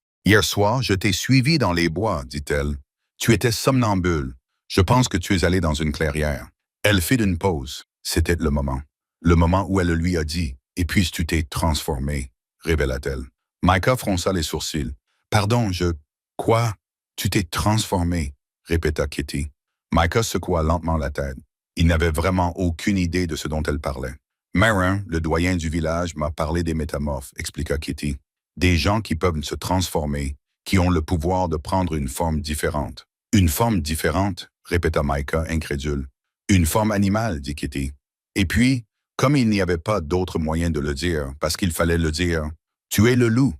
« Hier soir, je t'ai suivi dans les bois, dit-elle. Tu étais somnambule. Je pense que tu es allé dans une clairière. » Elle fit une pause. C'était le moment. Le moment où elle lui a dit « Et puis tu t'es transformé », révéla-t-elle. Micah fronça les sourcils. « Pardon, Quoi? Tu t'es transformé, » répéta Kitty. Micah secoua lentement la tête. Il n'avait vraiment aucune idée de ce dont elle parlait. « Marin, le doyen du village, m'a parlé des métamorphes, » expliqua Kitty. « Des gens qui peuvent se transformer, qui ont le pouvoir de prendre une forme différente. »« Une forme différente ?» répéta Micah, incrédule. « Une forme animale, » dit Kitty. Et puis, comme il n'y avait pas d'autre moyen de le dire, parce qu'il fallait le dire, « Tu es le loup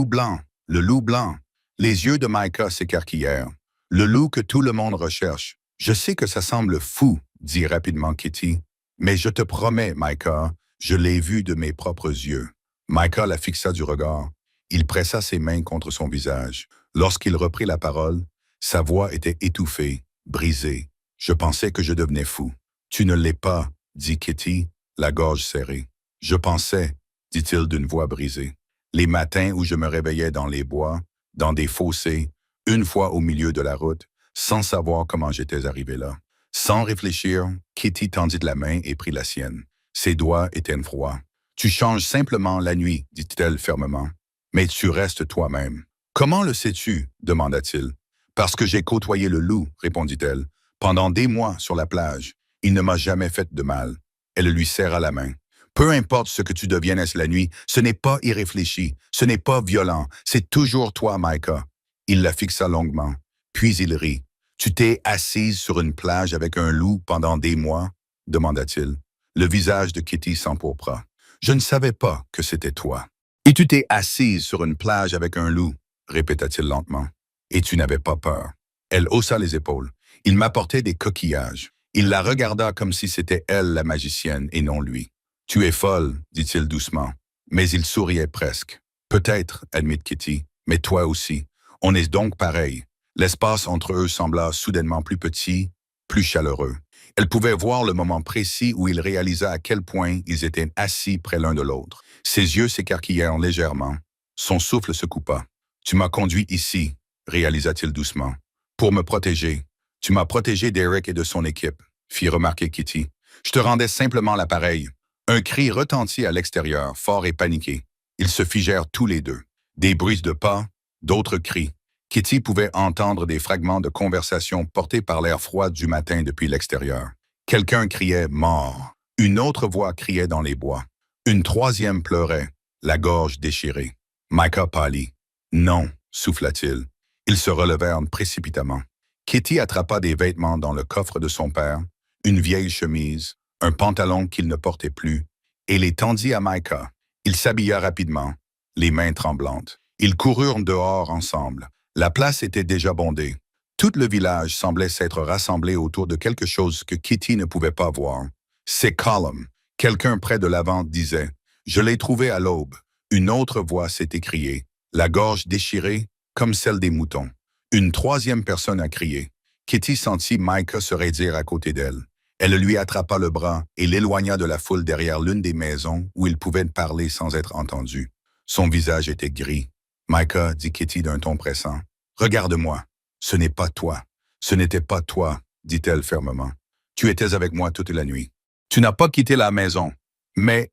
blanc, le loup blanc. » Les yeux de Micah s'écarquillèrent. « Le loup que tout le monde recherche. »« Je sais que ça semble fou, » dit rapidement Kitty. « Mais je te promets, Micah, je l'ai vu de mes propres yeux. » Micah la fixa du regard. Il pressa ses mains contre son visage. Lorsqu'il reprit la parole, sa voix était étouffée, brisée. « Je pensais que je devenais fou. »« Tu ne l'es pas, » dit Kitty, la gorge serrée. « Je pensais, » dit-il d'une voix brisée. « Les matins où je me réveillais dans les bois, dans des fossés, une fois au milieu de la route, sans savoir comment j'étais arrivé là. Sans réfléchir, Kitty tendit la main et prit la sienne. Ses doigts étaient froids. « Tu changes simplement la nuit, dit-elle fermement. Mais tu restes toi-même. »« Comment le sais-tu » demanda-t-il. « Parce que j'ai côtoyé le loup, répondit-elle. Pendant des mois sur la plage. Il ne m'a jamais fait de mal. » Elle lui serra la main. « Peu importe ce que tu deviennes la nuit, ce n'est pas irréfléchi, ce n'est pas violent, c'est toujours toi, Micah. » Il la fixa longuement. Puis il rit. « Tu t'es assise sur une plage avec un loup pendant des mois ?» demanda-t-il. Le visage de Kitty s'empourpra. « Je ne savais pas que c'était toi. »« Et tu t'es assise sur une plage avec un loup ?» répéta-t-il lentement. « Et tu n'avais pas peur. » Elle haussa les épaules. Il m'apportait des coquillages. Il la regarda comme si c'était elle la magicienne et non lui. « Tu es folle, dit-il doucement. » Mais il souriait presque. « Peut-être, admit Kitty, mais toi aussi. On est donc pareil. » L'espace entre eux sembla soudainement plus petit, plus chaleureux. Elle pouvait voir le moment précis où il réalisa à quel point ils étaient assis près l'un de l'autre. Ses yeux s'écarquillèrent légèrement. Son souffle se coupa. « Tu m'as conduit ici, » réalisa-t-il doucement. « Pour me protéger. Tu m'as protégé d'Eric et de son équipe, » fit remarquer Kitty. « Je te rendais simplement l'appareil. » Un cri retentit à l'extérieur, fort et paniqué. Ils se figèrent tous les deux. Des bruits de pas, d'autres cris. Kitty pouvait entendre des fragments de conversation portés par l'air froid du matin depuis l'extérieur. Quelqu'un criait « mort ». Une autre voix criait dans les bois. Une troisième pleurait, la gorge déchirée. Micah pâlit. « Non », souffla-t-il. Ils se relevèrent précipitamment. Kitty attrapa des vêtements dans le coffre de son père, une vieille chemise, un pantalon qu'il ne portait plus, et les tendit à Micah. Il s'habilla rapidement, les mains tremblantes. Ils coururent dehors ensemble. La place était déjà bondée. Tout le village semblait s'être rassemblé autour de quelque chose que Kitty ne pouvait pas voir. C'est Colum. Quelqu'un près de l'avant disait « Je l'ai trouvé à l'aube ». Une autre voix s'est écriée, la gorge déchirée comme celle des moutons. Une troisième personne a crié. Kitty sentit Micah se raidir à côté d'elle. Elle lui attrapa le bras et l'éloigna de la foule derrière l'une des maisons où il pouvait parler sans être entendu. Son visage était gris. « Micah, » dit Kitty d'un ton pressant, « regarde-moi. Ce n'est pas toi. Ce n'était pas toi, » dit-elle fermement. « Tu étais avec moi toute la nuit. Tu n'as pas quitté la maison. Mais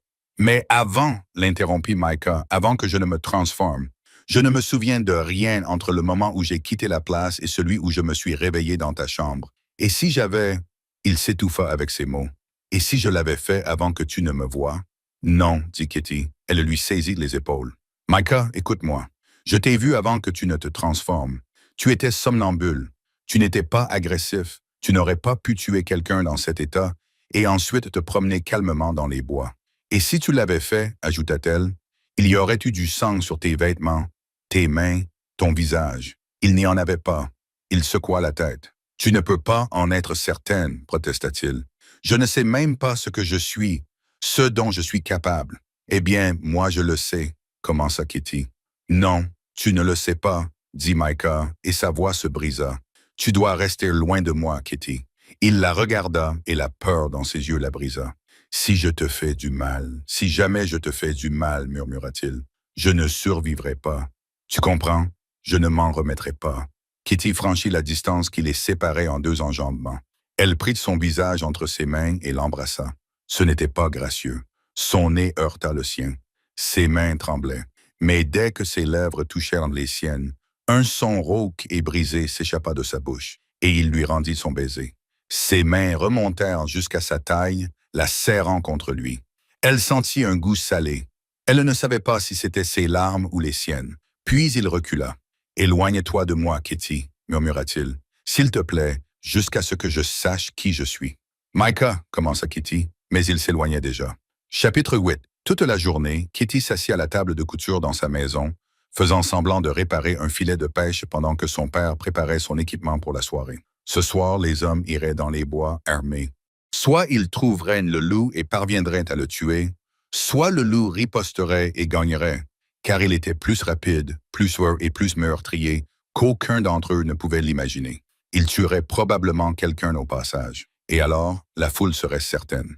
avant, » l'interrompit Micah, « avant que je ne me transforme. Je ne me souviens de rien entre le moment où j'ai quitté la place et celui où je me suis réveillé dans ta chambre. Et si j'avais... » Il s'étouffa avec ces mots. « Et si je l'avais fait avant que tu ne me voies? »« Non, » dit Kitty. Elle lui saisit les épaules. « Micah, écoute-moi. Je t'ai vu avant que tu ne te transformes. Tu étais somnambule. Tu n'étais pas agressif. Tu n'aurais pas pu tuer quelqu'un dans cet état et ensuite te promener calmement dans les bois. Et si tu l'avais fait, ajouta-t-elle, il y aurait eu du sang sur tes vêtements, tes mains, ton visage. Il n'y en avait pas. » Il secoua la tête. « Tu ne peux pas en être certaine, protesta-t-il. Je ne sais même pas ce que je suis, ce dont je suis capable. » « Eh bien, moi je le sais, » commença Kitty. « Non, tu ne le sais pas, » dit Micah, et sa voix se brisa. « Tu dois rester loin de moi, Kitty. » Il la regarda et la peur dans ses yeux la brisa. « Si je te fais du mal, si jamais je te fais du mal, murmura-t-il, je ne survivrai pas. Tu comprends? Je ne m'en remettrai pas. » Kitty franchit la distance qui les séparait en deux enjambements. Elle prit son visage entre ses mains et l'embrassa. Ce n'était pas gracieux. Son nez heurta le sien. Ses mains tremblaient. Mais dès que ses lèvres touchèrent les siennes, un son rauque et brisé s'échappa de sa bouche, et il lui rendit son baiser. Ses mains remontèrent jusqu'à sa taille, la serrant contre lui. Elle sentit un goût salé. Elle ne savait pas si c'était ses larmes ou les siennes. Puis il recula. « Éloigne-toi de moi, Kitty, » murmura-t-il. « S'il te plaît, jusqu'à ce que je sache qui je suis. »« Micah, » commença Kitty, mais il s'éloignait déjà. Chapitre 8. Toute la journée, Kitty s'assit à la table de couture dans sa maison, faisant semblant de réparer un filet de pêche pendant que son père préparait son équipement pour la soirée. Ce soir, les hommes iraient dans les bois armés. Soit ils trouveraient le loup et parviendraient à le tuer, soit le loup riposterait et gagnerait, car il était plus rapide, plus sûr et plus meurtrier qu'aucun d'entre eux ne pouvait l'imaginer. Il tuerait probablement quelqu'un au passage. Et alors, la foule serait certaine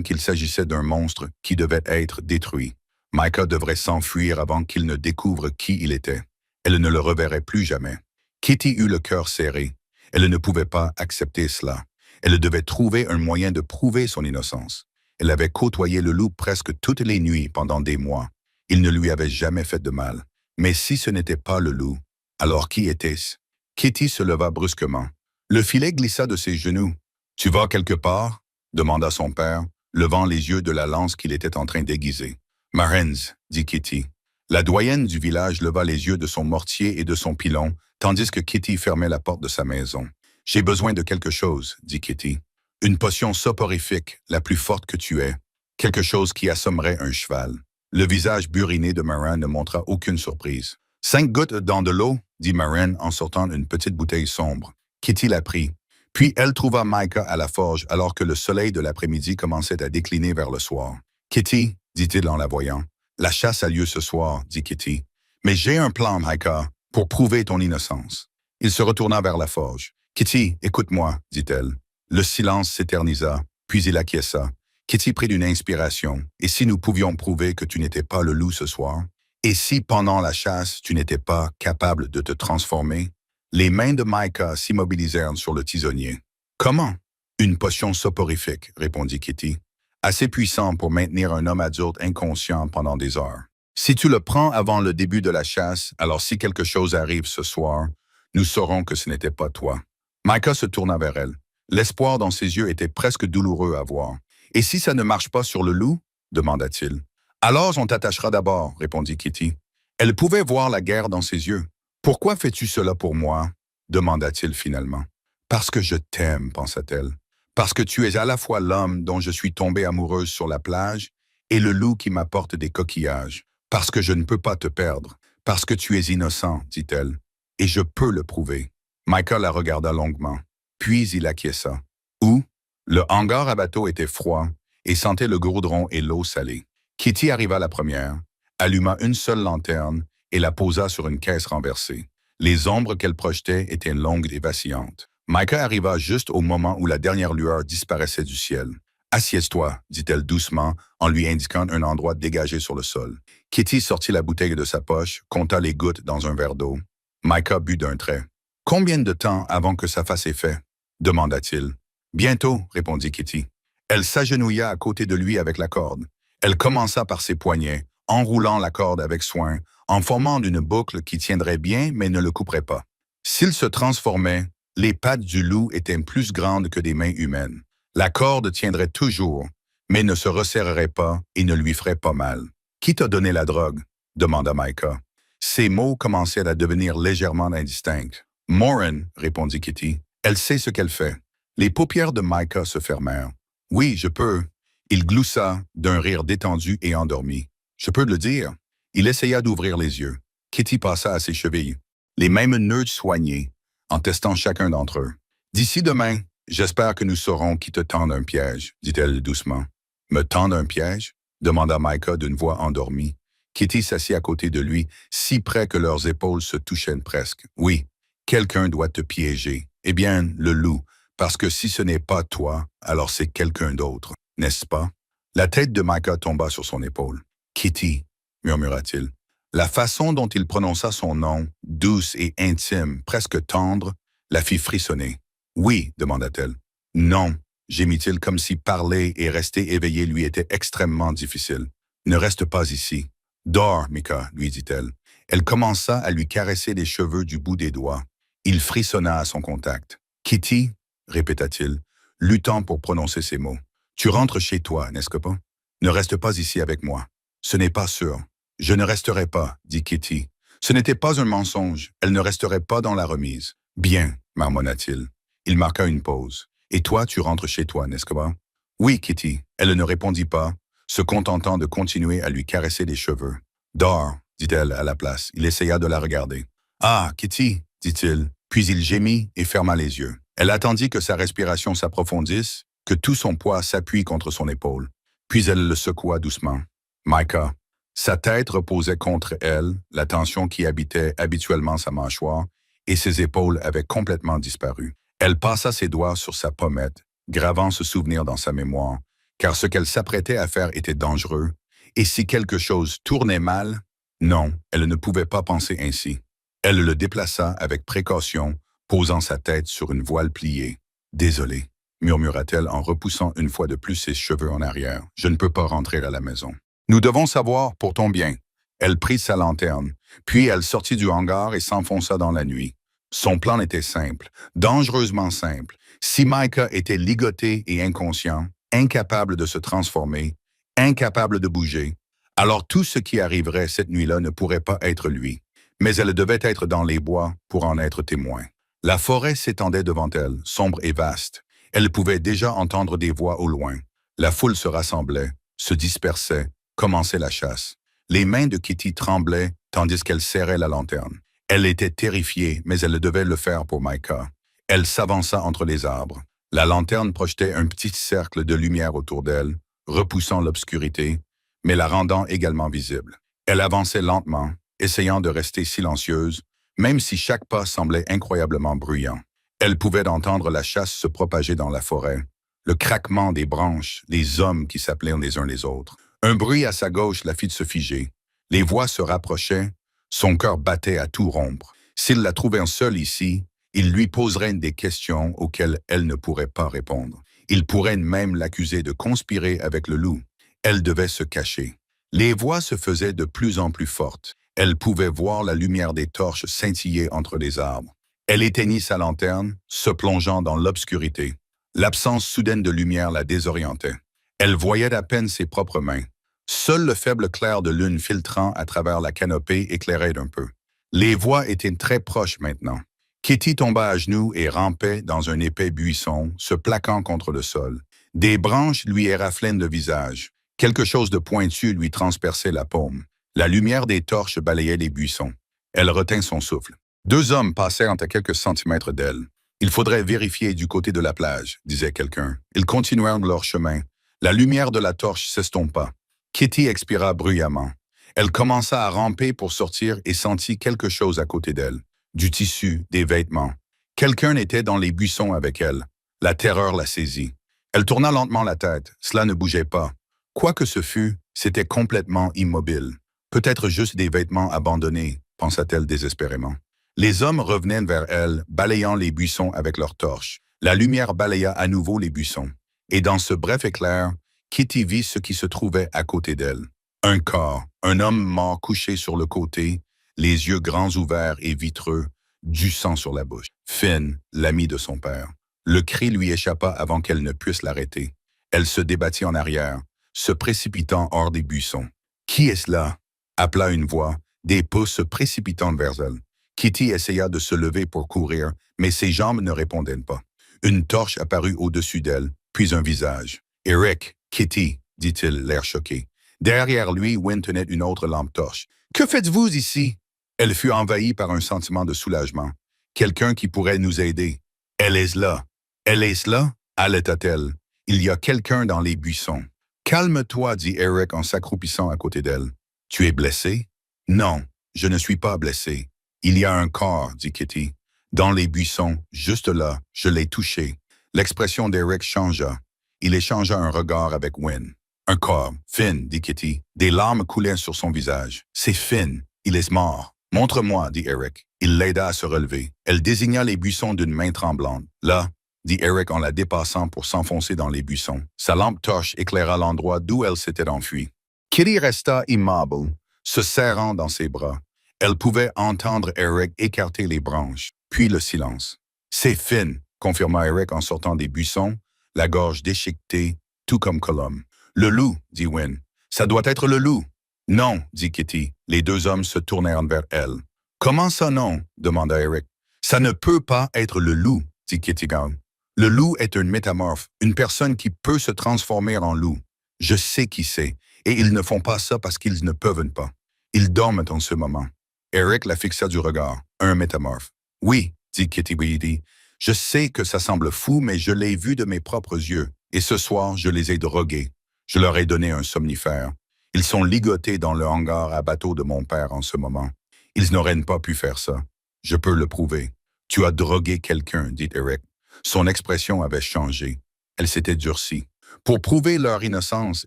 qu'il s'agissait d'un monstre qui devait être détruit. Micah devrait s'enfuir avant qu'il ne découvre qui il était. Elle ne le reverrait plus jamais. Kitty eut le cœur serré. Elle ne pouvait pas accepter cela. Elle devait trouver un moyen de prouver son innocence. Elle avait côtoyé le loup presque toutes les nuits pendant des mois. Il ne lui avait jamais fait de mal. Mais si ce n'était pas le loup, alors qui était-ce? Kitty se leva brusquement. Le filet glissa de ses genoux. « Tu vas quelque part ?» demanda son père, levant les yeux de la lance qu'il était en train d'aiguiser. « Marens, » dit Kitty. La doyenne du village leva les yeux de son mortier et de son pilon, tandis que Kitty fermait la porte de sa maison. « J'ai besoin de quelque chose, » dit Kitty. « Une potion soporifique, la plus forte que tu aies. Quelque chose qui assommerait un cheval. » Le visage buriné de Marin ne montra aucune surprise. « 5 gouttes dans de l'eau, » dit Marin en sortant une petite bouteille sombre. Kitty la prit. Puis elle trouva Micah à la forge alors que le soleil de l'après-midi commençait à décliner vers le soir. « Kitty, » dit-il en la voyant. « La chasse a lieu ce soir, » dit Kitty. « Mais j'ai un plan, Micah, pour prouver ton innocence. » Il se retourna vers la forge. « Kitty, écoute-moi, » dit-elle. Le silence s'éternisa, puis il acquiesça. Kitty prit une inspiration. « Et si nous pouvions prouver que tu n'étais pas le loup ce soir? Et si, pendant la chasse, tu n'étais pas capable de te transformer? » Les mains de Micah s'immobilisèrent sur le tisonnier. « Comment? »« Une potion soporifique, » répondit Kitty. « Assez puissant pour maintenir un homme adulte inconscient pendant des heures. Si tu le prends avant le début de la chasse, alors si quelque chose arrive ce soir, nous saurons que ce n'était pas toi. » Micah se tourna vers elle. L'espoir dans ses yeux était presque douloureux à voir. « Et si ça ne marche pas sur le loup? » demanda-t-il. « Alors on t'attachera d'abord, » répondit Kitty. Elle pouvait voir la guerre dans ses yeux. « Pourquoi fais-tu cela pour moi? » demanda-t-il finalement. « Parce que je t'aime, » pensa-t-elle. « Parce que tu es à la fois l'homme dont je suis tombée amoureuse sur la plage et le loup qui m'apporte des coquillages. Parce que je ne peux pas te perdre. Parce que tu es innocent, dit-elle. Et je peux le prouver. » Micah la regarda longuement. Puis il acquiesça. Où? Le hangar à bateau était froid et sentait le goudron et l'eau salée. Kitty arriva la première, alluma une seule lanterne et la posa sur une caisse renversée. Les ombres qu'elle projetait étaient longues et vacillantes. Micah arriva juste au moment où la dernière lueur disparaissait du ciel. « Assieds-toi, » dit-elle doucement en lui indiquant un endroit dégagé sur le sol. Kitty sortit la bouteille de sa poche, compta les gouttes dans un verre d'eau. Micah but d'un trait. « Combien de temps avant que ça fasse effet? » demanda-t-il. « Bientôt, » répondit Kitty. Elle s'agenouilla à côté de lui avec la corde. Elle commença par ses poignets, enroulant la corde avec soin, en formant une boucle qui tiendrait bien mais ne le couperait pas. S'il se transformait, les pattes du loup étaient plus grandes que des mains humaines. La corde tiendrait toujours, mais ne se resserrerait pas et ne lui ferait pas mal. « Qui t'a donné la drogue? » demanda Micah. Ses mots commençaient à devenir légèrement indistincts. « Morin, » répondit Kitty. « Elle sait ce qu'elle fait. » Les paupières de Micah se fermèrent. « Oui, je peux. » Il gloussa d'un rire détendu et endormi. « Je peux le dire. » Il essaya d'ouvrir les yeux. Kitty passa à ses chevilles, les mêmes nœuds soignés, en testant chacun d'entre eux. « D'ici demain, j'espère que nous saurons qui te tend un piège, » dit-elle doucement. « Me tendre un piège? » demanda Micah d'une voix endormie. Kitty s'assit à côté de lui, si près que leurs épaules se touchaient presque. « Oui, quelqu'un doit te piéger. Eh bien, le loup, parce que si ce n'est pas toi, alors c'est quelqu'un d'autre, n'est-ce pas? » La tête de Micah tomba sur son épaule. « Kitty, » murmura-t-il. La façon dont il prononça son nom, douce et intime, presque tendre, la fit frissonner. « Oui, » demanda-t-elle. « Non, » gémit-il comme si parler et rester éveillé lui était extrêmement difficile. « Ne reste pas ici. »« Dors, Micah, » lui dit-elle. Elle commença à lui caresser les cheveux du bout des doigts. Il frissonna à son contact. « Kitty » répéta-t-il, luttant pour prononcer ces mots. « Tu rentres chez toi, n'est-ce pas? Ne reste pas ici avec moi. Ce n'est pas sûr. »« Je ne resterai pas, » dit Kitty. Ce n'était pas un mensonge, elle ne resterait pas dans la remise. « Bien, » marmonna-t-il. Il marqua une pause. « Et toi, tu rentres chez toi, n'est-ce pas? »« Oui, Kitty. » Elle ne répondit pas, se contentant de continuer à lui caresser les cheveux. « Dors, » dit-elle à la place. Il essaya de la regarder. « Ah, Kitty, » dit-il, puis il gémit et ferma les yeux. Elle attendit que sa respiration s'approfondisse, que tout son poids s'appuie contre son épaule. Puis elle le secoua doucement. Micah. Sa tête reposait contre elle, la tension qui habitait habituellement sa mâchoire, et ses épaules avaient complètement disparu. Elle passa ses doigts sur sa pommette, gravant ce souvenir dans sa mémoire, car ce qu'elle s'apprêtait à faire était dangereux, et si quelque chose tournait mal, non, elle ne pouvait pas penser ainsi. Elle le déplaça avec précaution, posant sa tête sur une voile pliée. « Désolé. » murmura-t-elle en repoussant une fois de plus ses cheveux en arrière. « Je ne peux pas rentrer à la maison. Nous devons savoir pour ton bien. » Elle prit sa lanterne, puis elle sortit du hangar et s'enfonça dans la nuit. Son plan était simple, dangereusement simple. Si Micah était ligoté et inconscient, incapable de se transformer, incapable de bouger, alors tout ce qui arriverait cette nuit-là ne pourrait pas être lui. Mais elle devait être dans les bois pour en être témoin. La forêt s'étendait devant elle, sombre et vaste. Elle pouvait déjà entendre des voix au loin. La foule se rassemblait, se dispersait, commençait la chasse. Les mains de Kitty tremblaient tandis qu'elle serrait la lanterne. Elle était terrifiée, mais elle devait le faire pour Micah. Elle s'avança entre les arbres. La lanterne projetait un petit cercle de lumière autour d'elle, repoussant l'obscurité, mais la rendant également visible. Elle avançait lentement, essayant de rester silencieuse, même si chaque pas semblait incroyablement bruyant. Elle pouvait entendre la chasse se propager dans la forêt, le craquement des branches, les hommes qui s'appelaient les uns les autres. Un bruit à sa gauche la fit se figer. Les voix se rapprochaient, son cœur battait à tout rompre. S'il la trouvait seule ici, il lui poserait des questions auxquelles elle ne pourrait pas répondre. Il pourrait même l'accuser de conspirer avec le loup. Elle devait se cacher. Les voix se faisaient de plus en plus fortes. Elle pouvait voir la lumière des torches scintiller entre les arbres. Elle éteignit sa lanterne, se plongeant dans l'obscurité. L'absence soudaine de lumière la désorientait. Elle voyait à peine ses propres mains. Seul le faible clair de lune filtrant à travers la canopée éclairait un peu. Les voix étaient très proches maintenant. Kitty tomba à genoux et rampait dans un épais buisson, se plaquant contre le sol. Des branches lui éraflaient le visage. Quelque chose de pointu lui transperçait la paume. La lumière des torches balayait les buissons. Elle retint son souffle. Deux hommes passèrent à quelques centimètres d'elle. « Il faudrait vérifier du côté de la plage », disait quelqu'un. Ils continuèrent leur chemin. La lumière de la torche s'estompa. Kitty expira bruyamment. Elle commença à ramper pour sortir et sentit quelque chose à côté d'elle. Du tissu, des vêtements. Quelqu'un était dans les buissons avec elle. La terreur la saisit. Elle tourna lentement la tête. Cela ne bougeait pas. Quoi que ce fût, c'était complètement immobile. Peut-être juste des vêtements abandonnés, pensa-t-elle désespérément. Les hommes revenaient vers elle, balayant les buissons avec leurs torches. La lumière balaya à nouveau les buissons. Et dans ce bref éclair, Kitty vit ce qui se trouvait à côté d'elle. Un corps, un homme mort couché sur le côté, les yeux grands ouverts et vitreux, du sang sur la bouche. Finn, l'amie de son père. Le cri lui échappa avant qu'elle ne puisse l'arrêter. Elle se débattit en arrière, se précipitant hors des buissons. « Qui est-ce là ?» appela une voix, des pouces se précipitant vers elle. Kitty essaya de se lever pour courir, mais ses jambes ne répondaient pas. Une torche apparut au-dessus d'elle, puis un visage. « Eric, Kitty, » dit-il, l'air choqué. Derrière lui, Wynne tenait une autre lampe torche. « Que faites-vous ici? » Elle fut envahie par un sentiment de soulagement. Quelqu'un qui pourrait nous aider. « Elle est là. Elle est là? » haleta-t-elle. « Il y a quelqu'un dans les buissons. »« Calme-toi, » dit Eric en s'accroupissant à côté d'elle. « Tu es blessé? »« Non, je ne suis pas blessé. »« Il y a un corps, » dit Kitty. « Dans les buissons, juste là, je l'ai touché. » L'expression d'Eric changea. Il échangea un regard avec Wynne. « Un corps. Finn, » dit Kitty. Des larmes coulaient sur son visage. « C'est Finn. Il est mort. »« Montre-moi, » dit Eric. Il l'aida à se relever. Elle désigna les buissons d'une main tremblante. « Là, » dit Eric en la dépassant pour s'enfoncer dans les buissons. Sa lampe torche éclaira l'endroit d'où elle s'était enfuie. Kitty resta immobile, se serrant dans ses bras. Elle pouvait entendre Eric écarter les branches, puis le silence. « C'est Finn, » confirma Eric en sortant des buissons, la gorge déchiquetée, tout comme Colum. « Le loup, » dit Wynne. « Ça doit être le loup. »« Non, » dit Kitty. Les deux hommes se tournèrent vers elle. « Comment ça non? » demanda Eric. « Ça ne peut pas être le loup, » dit Kitty Gown. « Le loup est un métamorphe, une personne qui peut se transformer en loup. Je sais qui c'est, et ils ne font pas ça parce qu'ils ne peuvent pas. Ils dorment en ce moment. » Eric la fixa du regard. « Un métamorphe. »« Oui, » dit Kitty Beatty. « Je sais que ça semble fou, mais je l'ai vu de mes propres yeux. Et ce soir, je les ai drogués. Je leur ai donné un somnifère. Ils sont ligotés dans le hangar à bateau de mon père en ce moment. Ils n'auraient pas pu faire ça. Je peux le prouver. Tu as drogué quelqu'un, dit Eric. Son expression avait changé. Elle s'était durcie. Pour prouver leur innocence,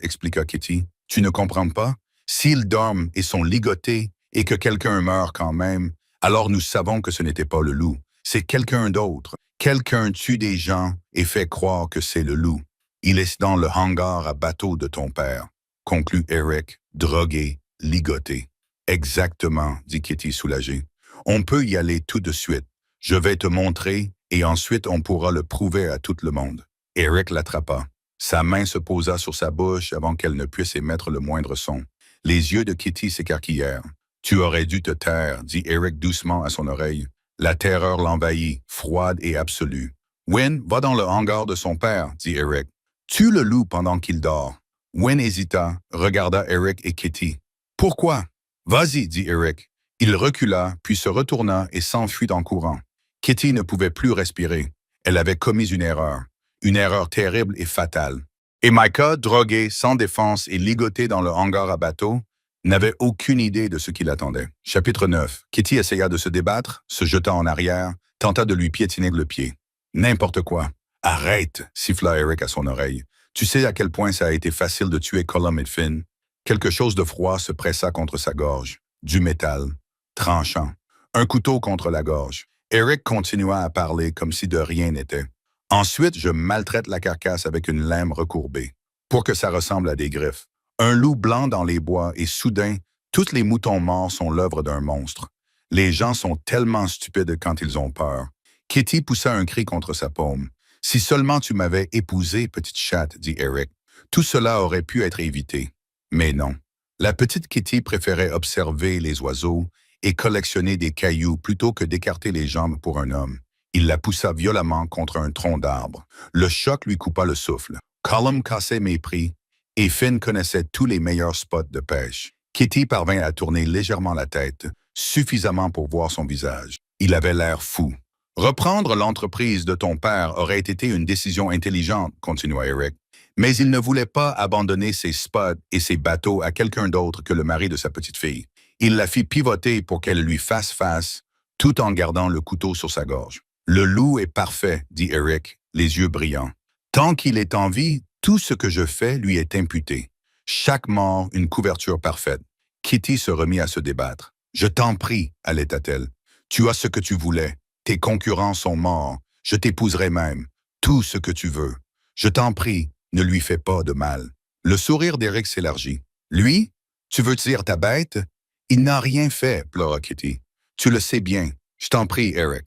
expliqua Kitty. Tu ne comprends pas? S'ils dorment et sont ligotés et que quelqu'un meurt quand même, alors nous savons que ce n'était pas le loup. C'est quelqu'un d'autre. Quelqu'un tue des gens et fait croire que c'est le loup. Il est dans le hangar à bateau de ton père, conclut Eric, drogué, ligoté. Exactement, dit Kitty soulagée. On peut y aller tout de suite. Je vais te montrer et ensuite on pourra le prouver à tout le monde. Eric l'attrapa. Sa main se posa sur sa bouche avant qu'elle ne puisse émettre le moindre son. Les yeux de Kitty s'écarquillèrent. Tu aurais dû te taire, dit Eric doucement à son oreille. La terreur l'envahit, froide et absolue. Wynne, va dans le hangar de son père, dit Eric. Tue le loup pendant qu'il dort. Wynne hésita, regarda Eric et Kitty. Pourquoi? Vas-y, dit Eric. Il recula, puis se retourna et s'enfuit en courant. Kitty ne pouvait plus respirer. Elle avait commis une erreur terrible et fatale. Et Micah, drogué, sans défense et ligoté dans le hangar à bateau, n'avait aucune idée de ce qui l'attendait. Chapitre 9. Kitty essaya de se débattre, se jeta en arrière, tenta de lui piétiner le pied. N'importe quoi. Arrête, siffla Eric à son oreille. Tu sais à quel point ça a été facile de tuer Colum et Finn? Quelque chose de froid se pressa contre sa gorge. Du métal. Tranchant. Un couteau contre la gorge. Eric continua à parler comme si de rien n'était. Ensuite, je maltraite la carcasse avec une lame recourbée, pour que ça ressemble à des griffes. Un loup blanc dans les bois et soudain, tous les moutons morts sont l'œuvre d'un monstre. Les gens sont tellement stupides quand ils ont peur. Kitty poussa un cri contre sa paume. « Si seulement tu m'avais épousée, petite chatte, » dit Eric. Tout cela aurait pu être évité. Mais non. La petite Kitty préférait observer les oiseaux et collectionner des cailloux plutôt que d'écarter les jambes pour un homme. Il la poussa violemment contre un tronc d'arbre. Le choc lui coupa le souffle. Colum cassait mépris et Finn connaissait tous les meilleurs spots de pêche. Kitty parvint à tourner légèrement la tête, suffisamment pour voir son visage. Il avait l'air fou. « Reprendre l'entreprise de ton père aurait été une décision intelligente, » continua Eric. Mais il ne voulait pas abandonner ses spots et ses bateaux à quelqu'un d'autre que le mari de sa petite fille. Il la fit pivoter pour qu'elle lui fasse face, tout en gardant le couteau sur sa gorge. « Le loup est parfait, » dit Eric, les yeux brillants. « Tant qu'il est en vie, tout ce que je fais lui est imputé. Chaque mort, une couverture parfaite. » Kitty se remit à se débattre. « Je t'en prie, » allaita-t-elle. « Tu as ce que tu voulais. Tes concurrents sont morts. Je t'épouserai même. Tout ce que tu veux. Je t'en prie, ne lui fais pas de mal. » Le sourire d'Eric s'élargit. « Lui? Tu veux dire ta bête? Il n'a rien fait, » pleura Kitty. « Tu le sais bien. Je t'en prie, Eric. »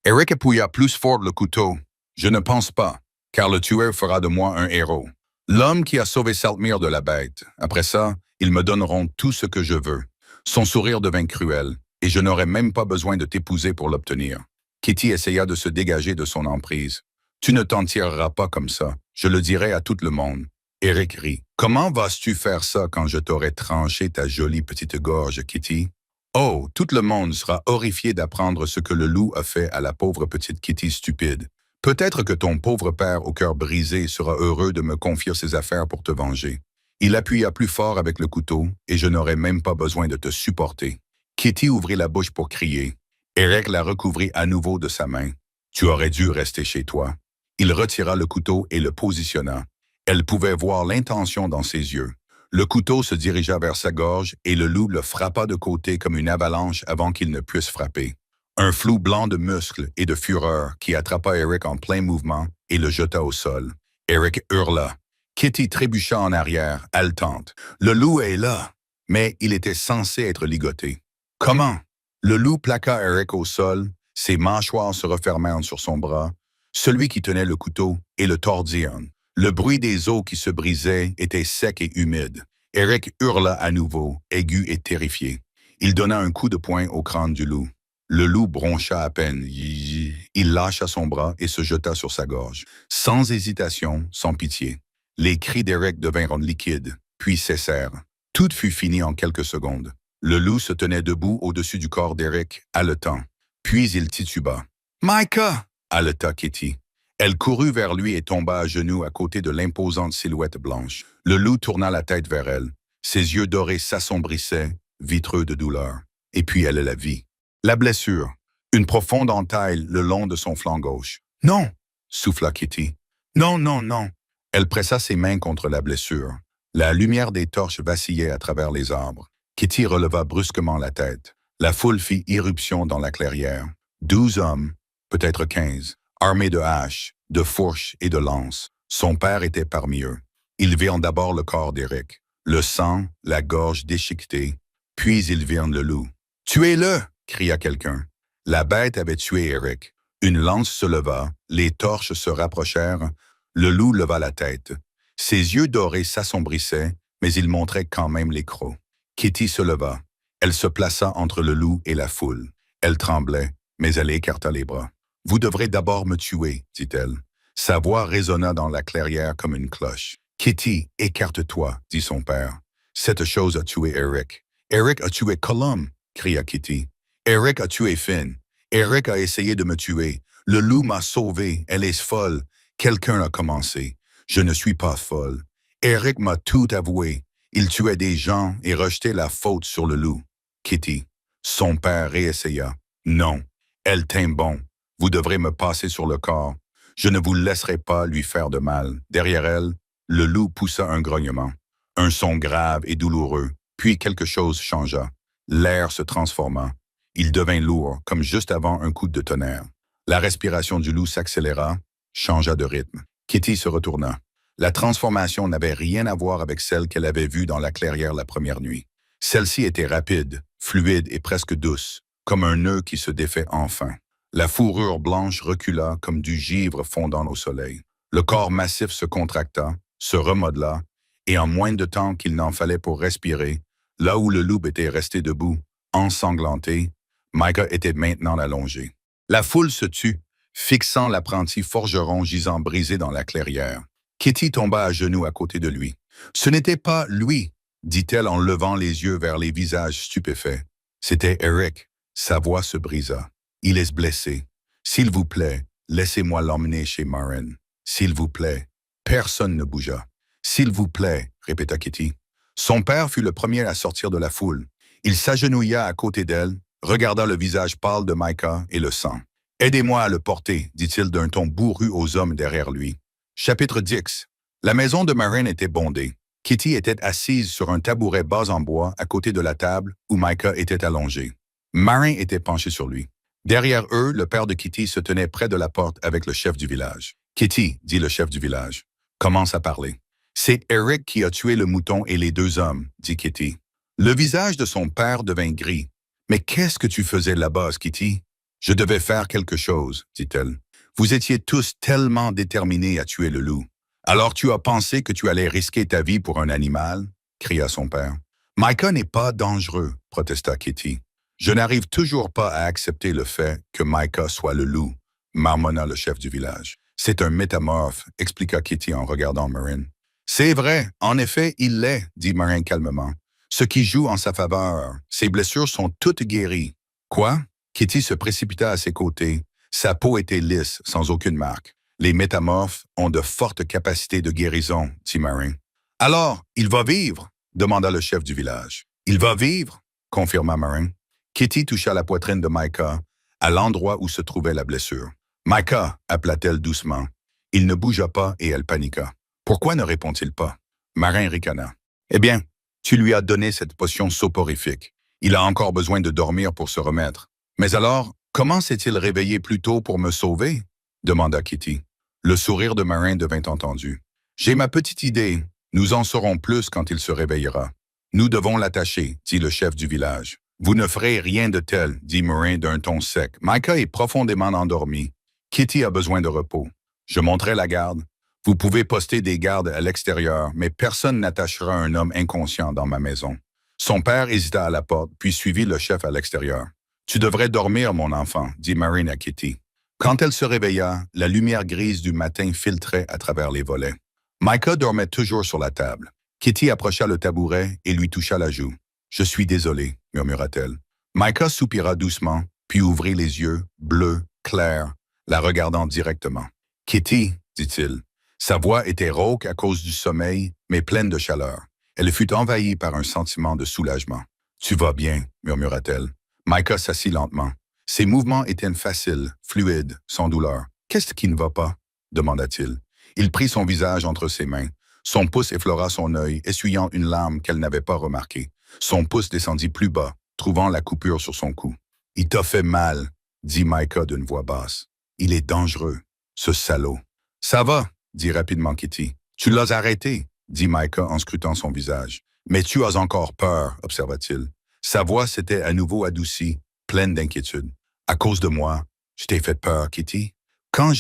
Eric appuya plus fort le couteau. « Je ne pense pas, car le tueur fera de moi un héros. L'homme qui a sauvé Saltmere de la bête. Après ça, ils me donneront tout ce que je veux. » Son sourire devint cruel, et je n'aurais même pas besoin de t'épouser pour l'obtenir. Kitty essaya de se dégager de son emprise. « Tu ne t'en tireras pas comme ça. Je le dirai à tout le monde. » Eric rit. « Comment vas-tu faire ça quand je t'aurai tranché ta jolie petite gorge, Kitty? » Oh, tout le monde sera horrifié d'apprendre ce que le loup a fait à la pauvre petite Kitty stupide. Peut-être que ton pauvre père au cœur brisé sera heureux de me confier ses affaires pour te venger. Il appuya plus fort avec le couteau, et je n'aurai même pas besoin de te supporter. Kitty ouvrit la bouche pour crier. Eric la recouvrit à nouveau de sa main. Tu aurais dû rester chez toi. Il retira le couteau et le positionna. Elle pouvait voir l'intention dans ses yeux. Le couteau se dirigea vers sa gorge et le loup le frappa de côté comme une avalanche avant qu'il ne puisse frapper. Un flou blanc de muscles et de fureur qui attrapa Eric en plein mouvement et le jeta au sol. Eric hurla. Kitty trébucha en arrière, haletante. Le loup est là, mais il était censé être ligoté. Comment? Le loup plaqua Eric au sol, ses mâchoires se refermèrent sur son bras, celui qui tenait le couteau, et le tordirent. Le bruit des os qui se brisaient était sec et humide. Eric hurla à nouveau, aigu et terrifié. Il donna un coup de poing au crâne du loup. Le loup broncha à peine. Il lâcha son bras et se jeta sur sa gorge. Sans hésitation, sans pitié. Les cris d'Eric devinrent liquides, puis cessèrent. Tout fut fini en quelques secondes. Le loup se tenait debout au-dessus du corps d'Eric, haletant. Puis il tituba. « Micah! » haleta Kitty. Elle courut vers lui et tomba à genoux à côté de l'imposante silhouette blanche. Le loup tourna la tête vers elle. Ses yeux dorés s'assombrissaient, vitreux de douleur. Et puis elle la vit. La blessure. Une profonde entaille le long de son flanc gauche. « Non !» souffla Kitty. « Non, non, non !» Elle pressa ses mains contre la blessure. La lumière des torches vacillait à travers les arbres. Kitty releva brusquement la tête. La foule fit irruption dans la clairière. 12 hommes, peut-être 15, armés de haches, de fourches et de lances. Son père était parmi eux. Ils virent d'abord le corps d'Eric, le sang, la gorge déchiquetée, puis ils virent le loup. « Tuez-le » cria quelqu'un. La bête avait tué Eric. Une lance se leva, les torches se rapprochèrent, le loup leva la tête. Ses yeux dorés s'assombrissaient, mais il montrait quand même les crocs. Kitty se leva. Elle se plaça entre le loup et la foule. Elle tremblait, mais elle écarta les bras. « Vous devrez d'abord me tuer, dit-elle. » Sa voix résonna dans la clairière comme une cloche. « Kitty, écarte-toi, dit son père. Cette chose a tué Eric. »« Eric a tué Colum, » cria Kitty. « Eric a tué Finn. Eric a essayé de me tuer. Le loup m'a sauvé. Elle est folle. Quelqu'un a commencé. Je ne suis pas folle. Eric m'a tout avoué. Il tuait des gens et rejetait la faute sur le loup. » Kitty. Son père réessaya. « Non, elle tint bon. Vous devrez me passer sur le corps. Je ne vous laisserai pas lui faire de mal. » Derrière elle, le loup poussa un grognement. Un son grave et douloureux. Puis quelque chose changea. L'air se transforma. Il devint lourd, comme juste avant un coup de tonnerre. La respiration du loup s'accéléra, changea de rythme. Kitty se retourna. La transformation n'avait rien à voir avec celle qu'elle avait vue dans la clairière la première nuit. Celle-ci était rapide, fluide et presque douce, comme un nœud qui se défait enfin. La fourrure blanche recula comme du givre fondant au soleil. Le corps massif se contracta, se remodela, et en moins de temps qu'il n'en fallait pour respirer, là où le loup était resté debout, ensanglanté, Micah était maintenant allongé. La foule se tut, fixant l'apprenti forgeron gisant brisé dans la clairière. Kitty tomba à genoux à côté de lui. « Ce n'était pas lui, » dit-elle en levant les yeux vers les visages stupéfaits. C'était Eric. Sa voix se brisa. « Il est blessé. S'il vous plaît, laissez-moi l'emmener chez Marin. S'il vous plaît. » Personne ne bougea. « S'il vous plaît, » répéta Kitty. Son père fut le premier à sortir de la foule. Il s'agenouilla à côté d'elle, regarda le visage pâle de Micah et le sang. « Aidez-moi à le porter, » dit-il d'un ton bourru aux hommes derrière lui. Chapitre 10. La maison de Marin était bondée. Kitty était assise sur un tabouret bas en bois à côté de la table où Micah était allongé. Marin était penché sur lui. Derrière eux, le père de Kitty se tenait près de la porte avec le chef du village. « Kitty, » dit le chef du village, commence à parler. « C'est Eric qui a tué le mouton et les deux hommes, » dit Kitty. Le visage de son père devint gris. « Mais qu'est-ce que tu faisais là-bas, Kitty? »« Je devais faire quelque chose, » dit-elle. « Vous étiez tous tellement déterminés à tuer le loup. Alors tu as pensé que tu allais risquer ta vie pour un animal? » cria son père. « Micah n'est pas dangereux, » protesta Kitty. « Je n'arrive toujours pas à accepter le fait que Micah soit le loup, » marmonna le chef du village. « C'est un métamorphe, » expliqua Kitty en regardant Marin. « C'est vrai, en effet, il l'est, » dit Marin calmement. « Ce qui joue en sa faveur, ses blessures sont toutes guéries. »« Quoi? » Kitty se précipita à ses côtés. Sa peau était lisse, sans aucune marque. « Les métamorphes ont de fortes capacités de guérison, » dit Marin. « Alors, il va vivre ?» demanda le chef du village. « Il va vivre ?» confirma Marin. Kitty toucha la poitrine de Micah, à l'endroit où se trouvait la blessure. « Micah » appela-t-elle doucement. Il ne bougea pas et elle paniqua. « Pourquoi ne répond-il pas ?» Marin ricana. « Eh bien, tu lui as donné cette potion soporifique. Il a encore besoin de dormir pour se remettre. Mais alors, comment s'est-il réveillé plus tôt pour me sauver ?» demanda Kitty. Le sourire de Marin devint entendu. « J'ai ma petite idée. Nous en saurons plus quand il se réveillera. Nous devons l'attacher, » dit le chef du village. « Vous ne ferez rien de tel, » dit Marin d'un ton sec. « Micah est profondément endormi. Kitty a besoin de repos. Je monterai la garde. Vous pouvez poster des gardes à l'extérieur, mais personne n'attachera un homme inconscient dans ma maison. » Son père hésita à la porte, puis suivit le chef à l'extérieur. « Tu devrais dormir, mon enfant, » dit Marin à Kitty. Quand elle se réveilla, la lumière grise du matin filtrait à travers les volets. Micah dormait toujours sur la table. Kitty approcha le tabouret et lui toucha la joue. « Je suis désolé, » murmura-t-elle. Micah soupira doucement, puis ouvrit les yeux, bleus, clairs, la regardant directement. « Kitty, » dit-il. Sa voix était rauque à cause du sommeil, mais pleine de chaleur. Elle fut envahie par un sentiment de soulagement. « Tu vas bien, » murmura-t-elle. Micah s'assit lentement. Ses mouvements étaient faciles, fluides, sans douleur. « Qu'est-ce qui ne va pas ?» demanda-t-il. Il prit son visage entre ses mains. Son pouce effleura son œil, essuyant une larme qu'elle n'avait pas remarquée. Son pouce descendit plus bas, trouvant la coupure sur son cou. « Il t'a fait mal, » dit Micah d'une voix basse. « Il est dangereux. » Ce salaud. Ça va, dit rapidement Kitty. Tu l'as arrêté, dit Micah en scrutant son visage. Mais tu as encore peur, observa-t-il. Sa voix s'était à nouveau adoucie, pleine d'inquiétude. À cause de moi, je t'ai fait peur, Kitty. Quand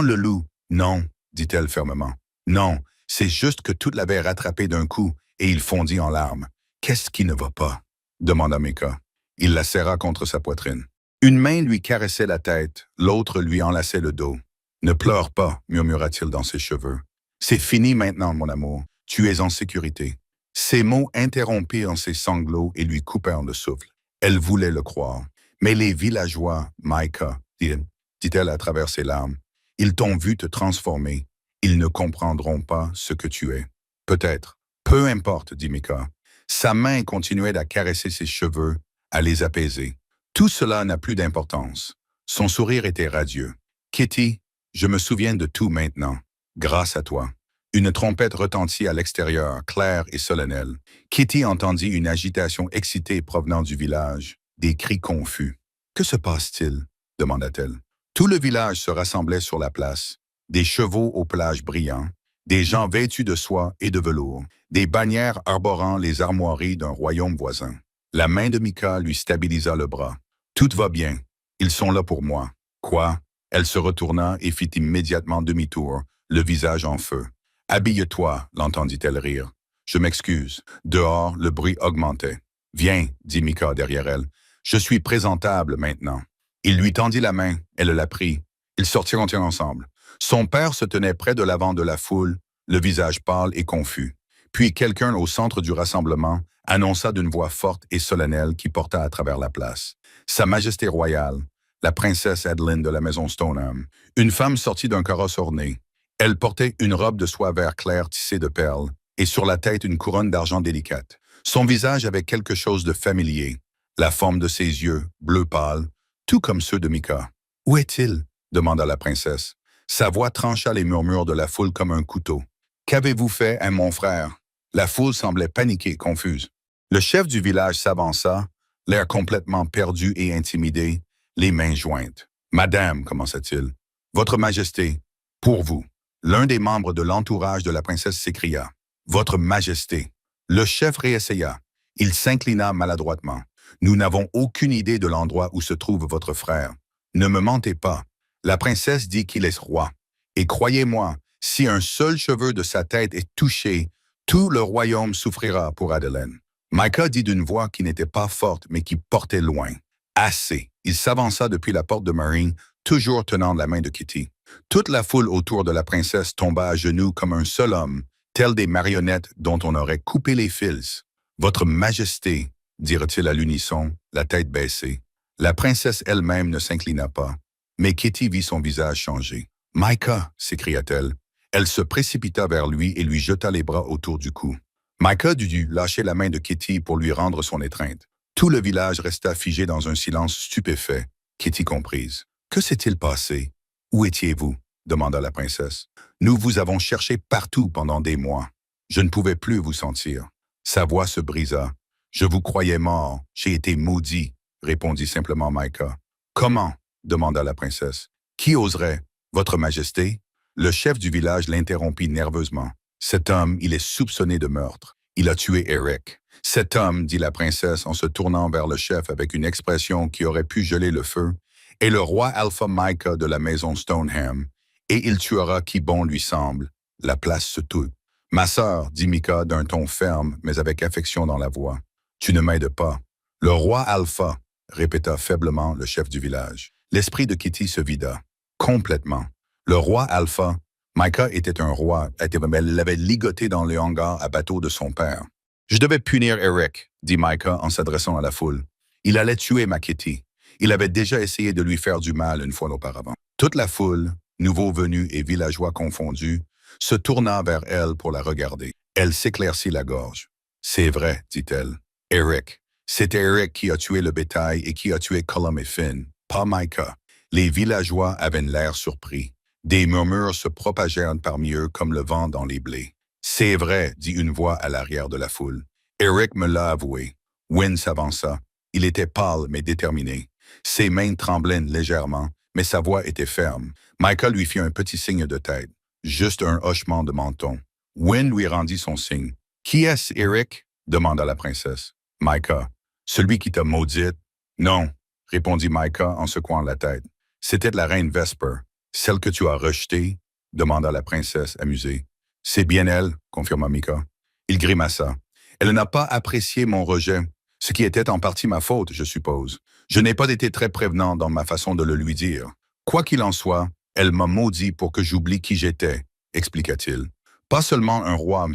le loup... Non, dit-elle fermement. Non, c'est juste que tout l'avait rattrapé d'un coup et il fondit en larmes. Qu'est-ce qui ne va pas? Demanda Micah. Il la serra contre sa poitrine. Une main lui caressait la tête, l'autre lui enlaçait le dos. Ne pleure pas, murmura-t-il dans ses cheveux. C'est fini maintenant, mon amour. Tu es en sécurité. Ces mots interrompirent ses sanglots et lui coupèrent le souffle. Elle voulait le croire. Mais les villageois, Micah, dit-elle à travers ses larmes, ils t'ont vu te transformer. Ils ne comprendront pas ce que tu es. Peut-être. Peu importe, dit Micah. Sa main continuait à caresser ses cheveux, à les apaiser. Tout cela n'a plus d'importance. Son sourire était radieux. Kitty, je me souviens de tout maintenant, grâce à toi. Une trompette retentit à l'extérieur, claire et solennelle. Kitty entendit une agitation excitée provenant du village, des cris confus. « Que se passe-t-il » demanda-t-elle. Tout le village se rassemblait sur la place, des chevaux aux pelages brillants, des gens vêtus de soie et de velours, des bannières arborant les armoiries d'un royaume voisin. La main de Micah lui stabilisa le bras. « Tout va bien. Ils sont là pour moi. »« Quoi ?» Elle se retourna et fit immédiatement demi-tour, le visage en feu. « Habille-toi, l'entendit-elle rire. Je m'excuse. » Dehors, le bruit augmentait. « Viens, dit Micah derrière elle. Je suis présentable maintenant. » Il lui tendit la main, elle la prit. Ils sortirent ensemble. Son père se tenait près de l'avant de la foule, le visage pâle et confus. Puis quelqu'un au centre du rassemblement annonça d'une voix forte et solennelle qui porta à travers la place. Sa Majesté royale, la princesse Adeline de la maison Stoneham, une femme sortie d'un carrosse orné. Elle portait une robe de soie vert clair tissée de perles et sur la tête une couronne d'argent délicate. Son visage avait quelque chose de familier, la forme de ses yeux, bleu pâle, tout comme ceux de Micah. « Où est-il » demanda la princesse. Sa voix trancha les murmures de la foule comme un couteau. « Qu'avez-vous fait à mon frère » La foule semblait paniquée, confuse. Le chef du village s'avança, l'air complètement perdu et intimidé, les mains jointes. « Madame, commença-t-il, votre majesté, pour vous. » L'un des membres de l'entourage de la princesse s'écria. « Votre majesté. » Le chef réessaya. Il s'inclina maladroitement. « Nous n'avons aucune idée de l'endroit où se trouve votre frère. Ne me mentez pas. La princesse dit qu'il est roi. Et croyez-moi, si un seul cheveu de sa tête est touché, tout le royaume souffrira pour Adeline. » Micah dit d'une voix qui n'était pas forte, mais qui portait loin. « Assez. » Il s'avança depuis la porte de Marine, toujours tenant la main de Kitty. Toute la foule autour de la princesse tomba à genoux comme un seul homme, tels des marionnettes dont on aurait coupé les fils. « Votre majesté, » dirent-ils à l'unisson, la tête baissée. La princesse elle-même ne s'inclina pas, mais Kitty vit son visage changer. « Micah » s'écria-t-elle. Elle se précipita vers lui et lui jeta les bras autour du cou. Micah dut lâcher la main de Kitty pour lui rendre son étreinte. Tout le village resta figé dans un silence stupéfait, Kitty comprise. « Que s'est-il passé? Où étiez-vous? » demanda la princesse. « Nous vous avons cherché partout pendant des mois. Je ne pouvais plus vous sentir. » Sa voix se brisa. « Je vous croyais mort. J'ai été maudit, » répondit simplement Micah. « Comment? » demanda la princesse. « Qui oserait? Votre majesté? » Le chef du village l'interrompit nerveusement. « Cet homme, il est soupçonné de meurtre. Il a tué Eric. »« Cet homme, dit la princesse en se tournant vers le chef avec une expression qui aurait pu geler le feu, est le roi Alpha Micah de la maison Stoneham, et il tuera qui bon lui semble. La place se tut. « Ma sœur, dit Micah d'un ton ferme, mais avec affection dans la voix, tu ne m'aides pas. »« Le roi Alpha, répéta faiblement le chef du village. L'esprit de Kitty se vida. Complètement. Le roi Alpha, Micah était un roi, elle l'avait ligoté dans le hangar à bateau de son père. « Je devais punir Eric, dit Micah en s'adressant à la foule. Il allait tuer ma Kitty. Il avait déjà essayé de lui faire du mal une fois auparavant. » Toute la foule, nouveaux venus et villageois confondus, se tourna vers elle pour la regarder. Elle s'éclaircit la gorge. « C'est vrai, dit-elle. Eric. C'était Eric qui a tué le bétail et qui a tué Colum et Finn, pas Micah. » Les villageois avaient l'air surpris. Des murmures se propagèrent parmi eux comme le vent dans les blés. « C'est vrai, dit une voix à l'arrière de la foule. Eric me l'a avoué. » Wynne s'avança. Il était pâle mais déterminé. Ses mains tremblaient légèrement, mais sa voix était ferme. Micah lui fit un petit signe de tête, juste un hochement de menton. Wynne lui rendit son signe. « Qui est-ce, Eric? » demanda la princesse. « Micah. Celui qui t'a maudite? »« Non, » répondit Micah en secouant la tête. « C'était la reine Vesper. Celle que tu as rejetée? » demanda la princesse, amusée. « C'est bien elle, » confirma Micah. Il grimaça. « Elle n'a pas apprécié mon rejet, ce qui était en partie ma faute, je suppose. Je n'ai pas été très prévenant dans ma façon de le lui dire. Quoi qu'il en soit, elle m'a maudit pour que j'oublie qui j'étais, expliqua-t-il. Pas seulement un roi,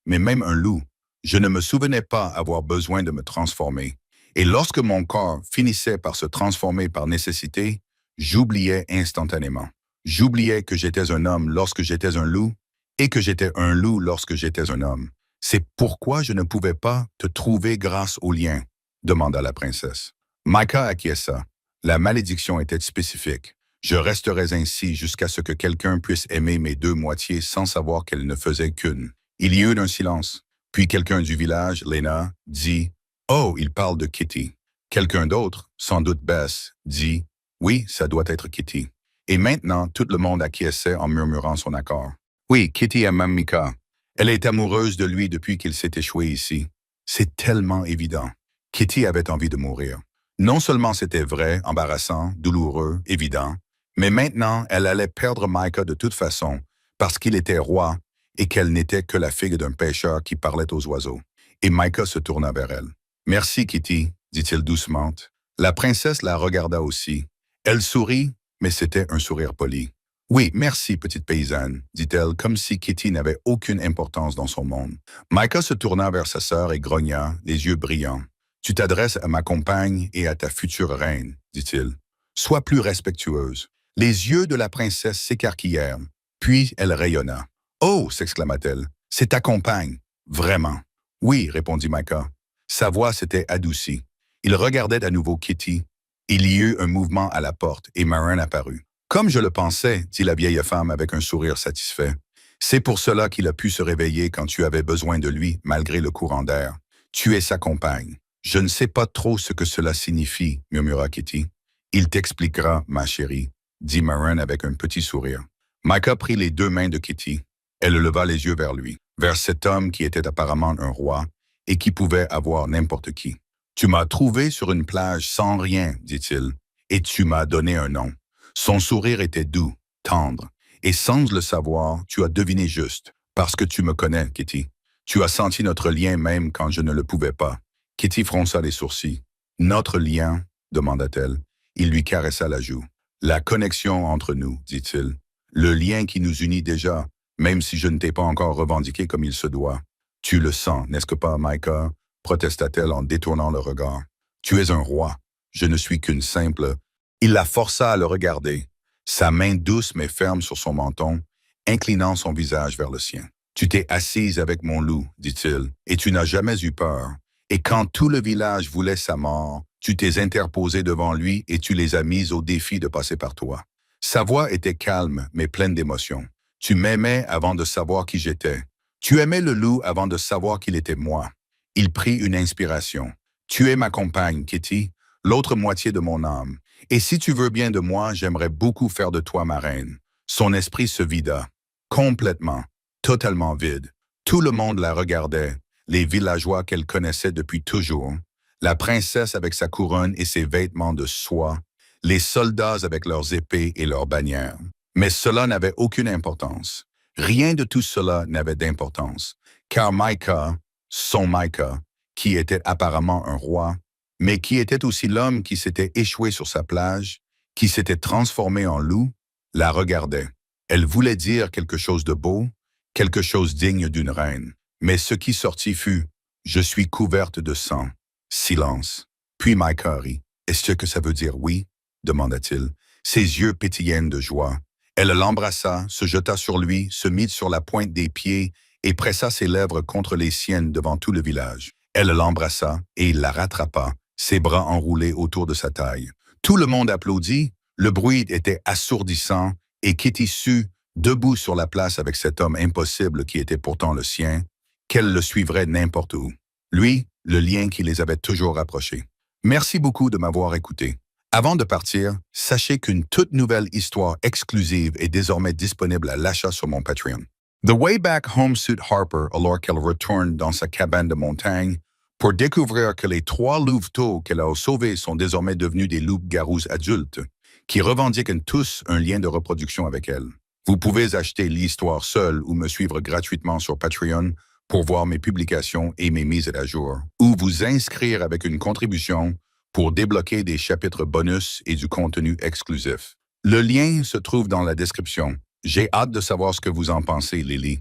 mais même un loup. Je ne me souvenais pas avoir besoin de me transformer. Et lorsque mon corps finissait par se transformer par nécessité, j'oubliais instantanément. J'oubliais que j'étais un homme lorsque j'étais un loup et que j'étais un loup lorsque j'étais un homme. C'est pourquoi je ne pouvais pas te trouver grâce au lien, demanda la princesse. Micah acquiesça. La malédiction était spécifique. Je resterais ainsi jusqu'à ce que quelqu'un puisse aimer mes deux moitiés sans savoir qu'elles ne faisaient qu'une. Il y eut un silence. Puis quelqu'un du village, Lena, dit « Oh, il parle de Kitty. » Quelqu'un d'autre, sans doute Bess, dit « Oui, ça doit être Kitty. » Et maintenant, tout le monde acquiesçait en murmurant son accord. « Oui, Kitty aime Micah. Elle est amoureuse de lui depuis qu'il s'est échoué ici. C'est tellement évident. » Kitty avait envie de mourir. Non seulement c'était vrai, embarrassant, douloureux, évident, mais maintenant elle allait perdre Micah de toute façon parce qu'il était roi et qu'elle n'était que la fille d'un pêcheur qui parlait aux oiseaux. Et Micah se tourna vers elle. « Merci, Kitty, » dit-il doucement. La princesse la regarda aussi. Elle sourit, mais c'était un sourire poli. « Oui, merci, petite paysanne, » dit-elle, comme si Kitty n'avait aucune importance dans son monde. Micah se tourna vers sa sœur et grogna, les yeux brillants. « Tu t'adresses à ma compagne et à ta future reine, » dit-il. « Sois plus respectueuse. » Les yeux de la princesse s'écarquillèrent, puis elle rayonna. « Oh » s'exclama-t-elle, « c'est ta compagne, vraiment. »« Oui » répondit Micah. Sa voix s'était adoucie. Il regardait à nouveau Kitty. Il y eut un mouvement à la porte et Marin apparut. « Comme je le pensais, » dit la vieille femme avec un sourire satisfait. « C'est pour cela qu'il a pu se réveiller quand tu avais besoin de lui, malgré le courant d'air. Tu es sa compagne. »« Je ne sais pas trop ce que cela signifie, » murmura Kitty. « Il t'expliquera, ma chérie, » dit Marin avec un petit sourire. Micah prit les deux mains de Kitty. Elle leva les yeux vers lui, vers cet homme qui était apparemment un roi et qui pouvait avoir n'importe qui. « Tu m'as trouvé sur une plage sans rien, » dit-il, « et tu m'as donné un nom. » Son sourire était doux, tendre, et sans le savoir, tu as deviné juste, parce que tu me connais, Kitty. Tu as senti notre lien même quand je ne le pouvais pas. Kitty fronça les sourcils. « Notre lien ?» demanda-t-elle. Il lui caressa la joue. « La connexion entre nous, » dit-il. « Le lien qui nous unit déjà, même si je ne t'ai pas encore revendiqué comme il se doit. Tu le sens, n'est-ce pas, Micah ?» protesta-t-elle en détournant le regard. « Tu es un roi. Je ne suis qu'une simple... » Il la força à le regarder, sa main douce mais ferme sur son menton, inclinant son visage vers le sien. « Tu t'es assise avec mon loup, » dit-il, « et tu n'as jamais eu peur. Et quand tout le village voulait sa mort, tu t'es interposé devant lui et tu les as mises au défi de passer par toi. » Sa voix était calme mais pleine d'émotion. « Tu m'aimais avant de savoir qui j'étais. Tu aimais le loup avant de savoir qu'il était moi. » Il prit une inspiration. « Tu es ma compagne, Kitty, l'autre moitié de mon âme. Et si tu veux bien de moi, j'aimerais beaucoup faire de toi ma reine. » Son esprit se vida. Complètement, totalement vide. Tout le monde la regardait, les villageois qu'elle connaissait depuis toujours, la princesse avec sa couronne et ses vêtements de soie, les soldats avec leurs épées et leurs bannières. Mais cela n'avait aucune importance. Rien de tout cela n'avait d'importance, car Micah, son Micah, qui était apparemment un roi, mais qui était aussi l'homme qui s'était échoué sur sa plage, qui s'était transformé en loup, la regardait. Elle voulait dire quelque chose de beau, quelque chose digne d'une reine. Mais ce qui sortit fut « Je suis couverte de sang. » Silence. Puis Micah rit. « Est-ce que ça veut dire oui ?» demanda-t-il. Ses yeux pétillaient de joie. Elle l'embrassa, se jeta sur lui, se mit sur la pointe des pieds et pressa ses lèvres contre les siennes devant tout le village. Elle l'embrassa et il la rattrapa, ses bras enroulés autour de sa taille. Tout le monde applaudit, le bruit était assourdissant et Kitty sut, debout sur la place avec cet homme impossible qui était pourtant le sien, qu'elle le suivrait n'importe où. Lui, le lien qui les avait toujours rapprochés. Merci beaucoup de m'avoir écouté. Avant de partir, sachez qu'une toute nouvelle histoire exclusive est désormais disponible à l'achat sur mon Patreon. The way back home suit Harper alors qu'elle retourne dans sa cabane de montagne pour découvrir que les 3 louveteaux qu'elle a sauvés sont désormais devenus des loups-garous adultes qui revendiquent tous un lien de reproduction avec elle. Vous pouvez acheter l'histoire seule ou me suivre gratuitement sur Patreon pour voir mes publications et mes mises à jour, ou vous inscrire avec une contribution pour débloquer des chapitres bonus et du contenu exclusif. Le lien se trouve dans la description. J'ai hâte de savoir ce que vous en pensez, Lily.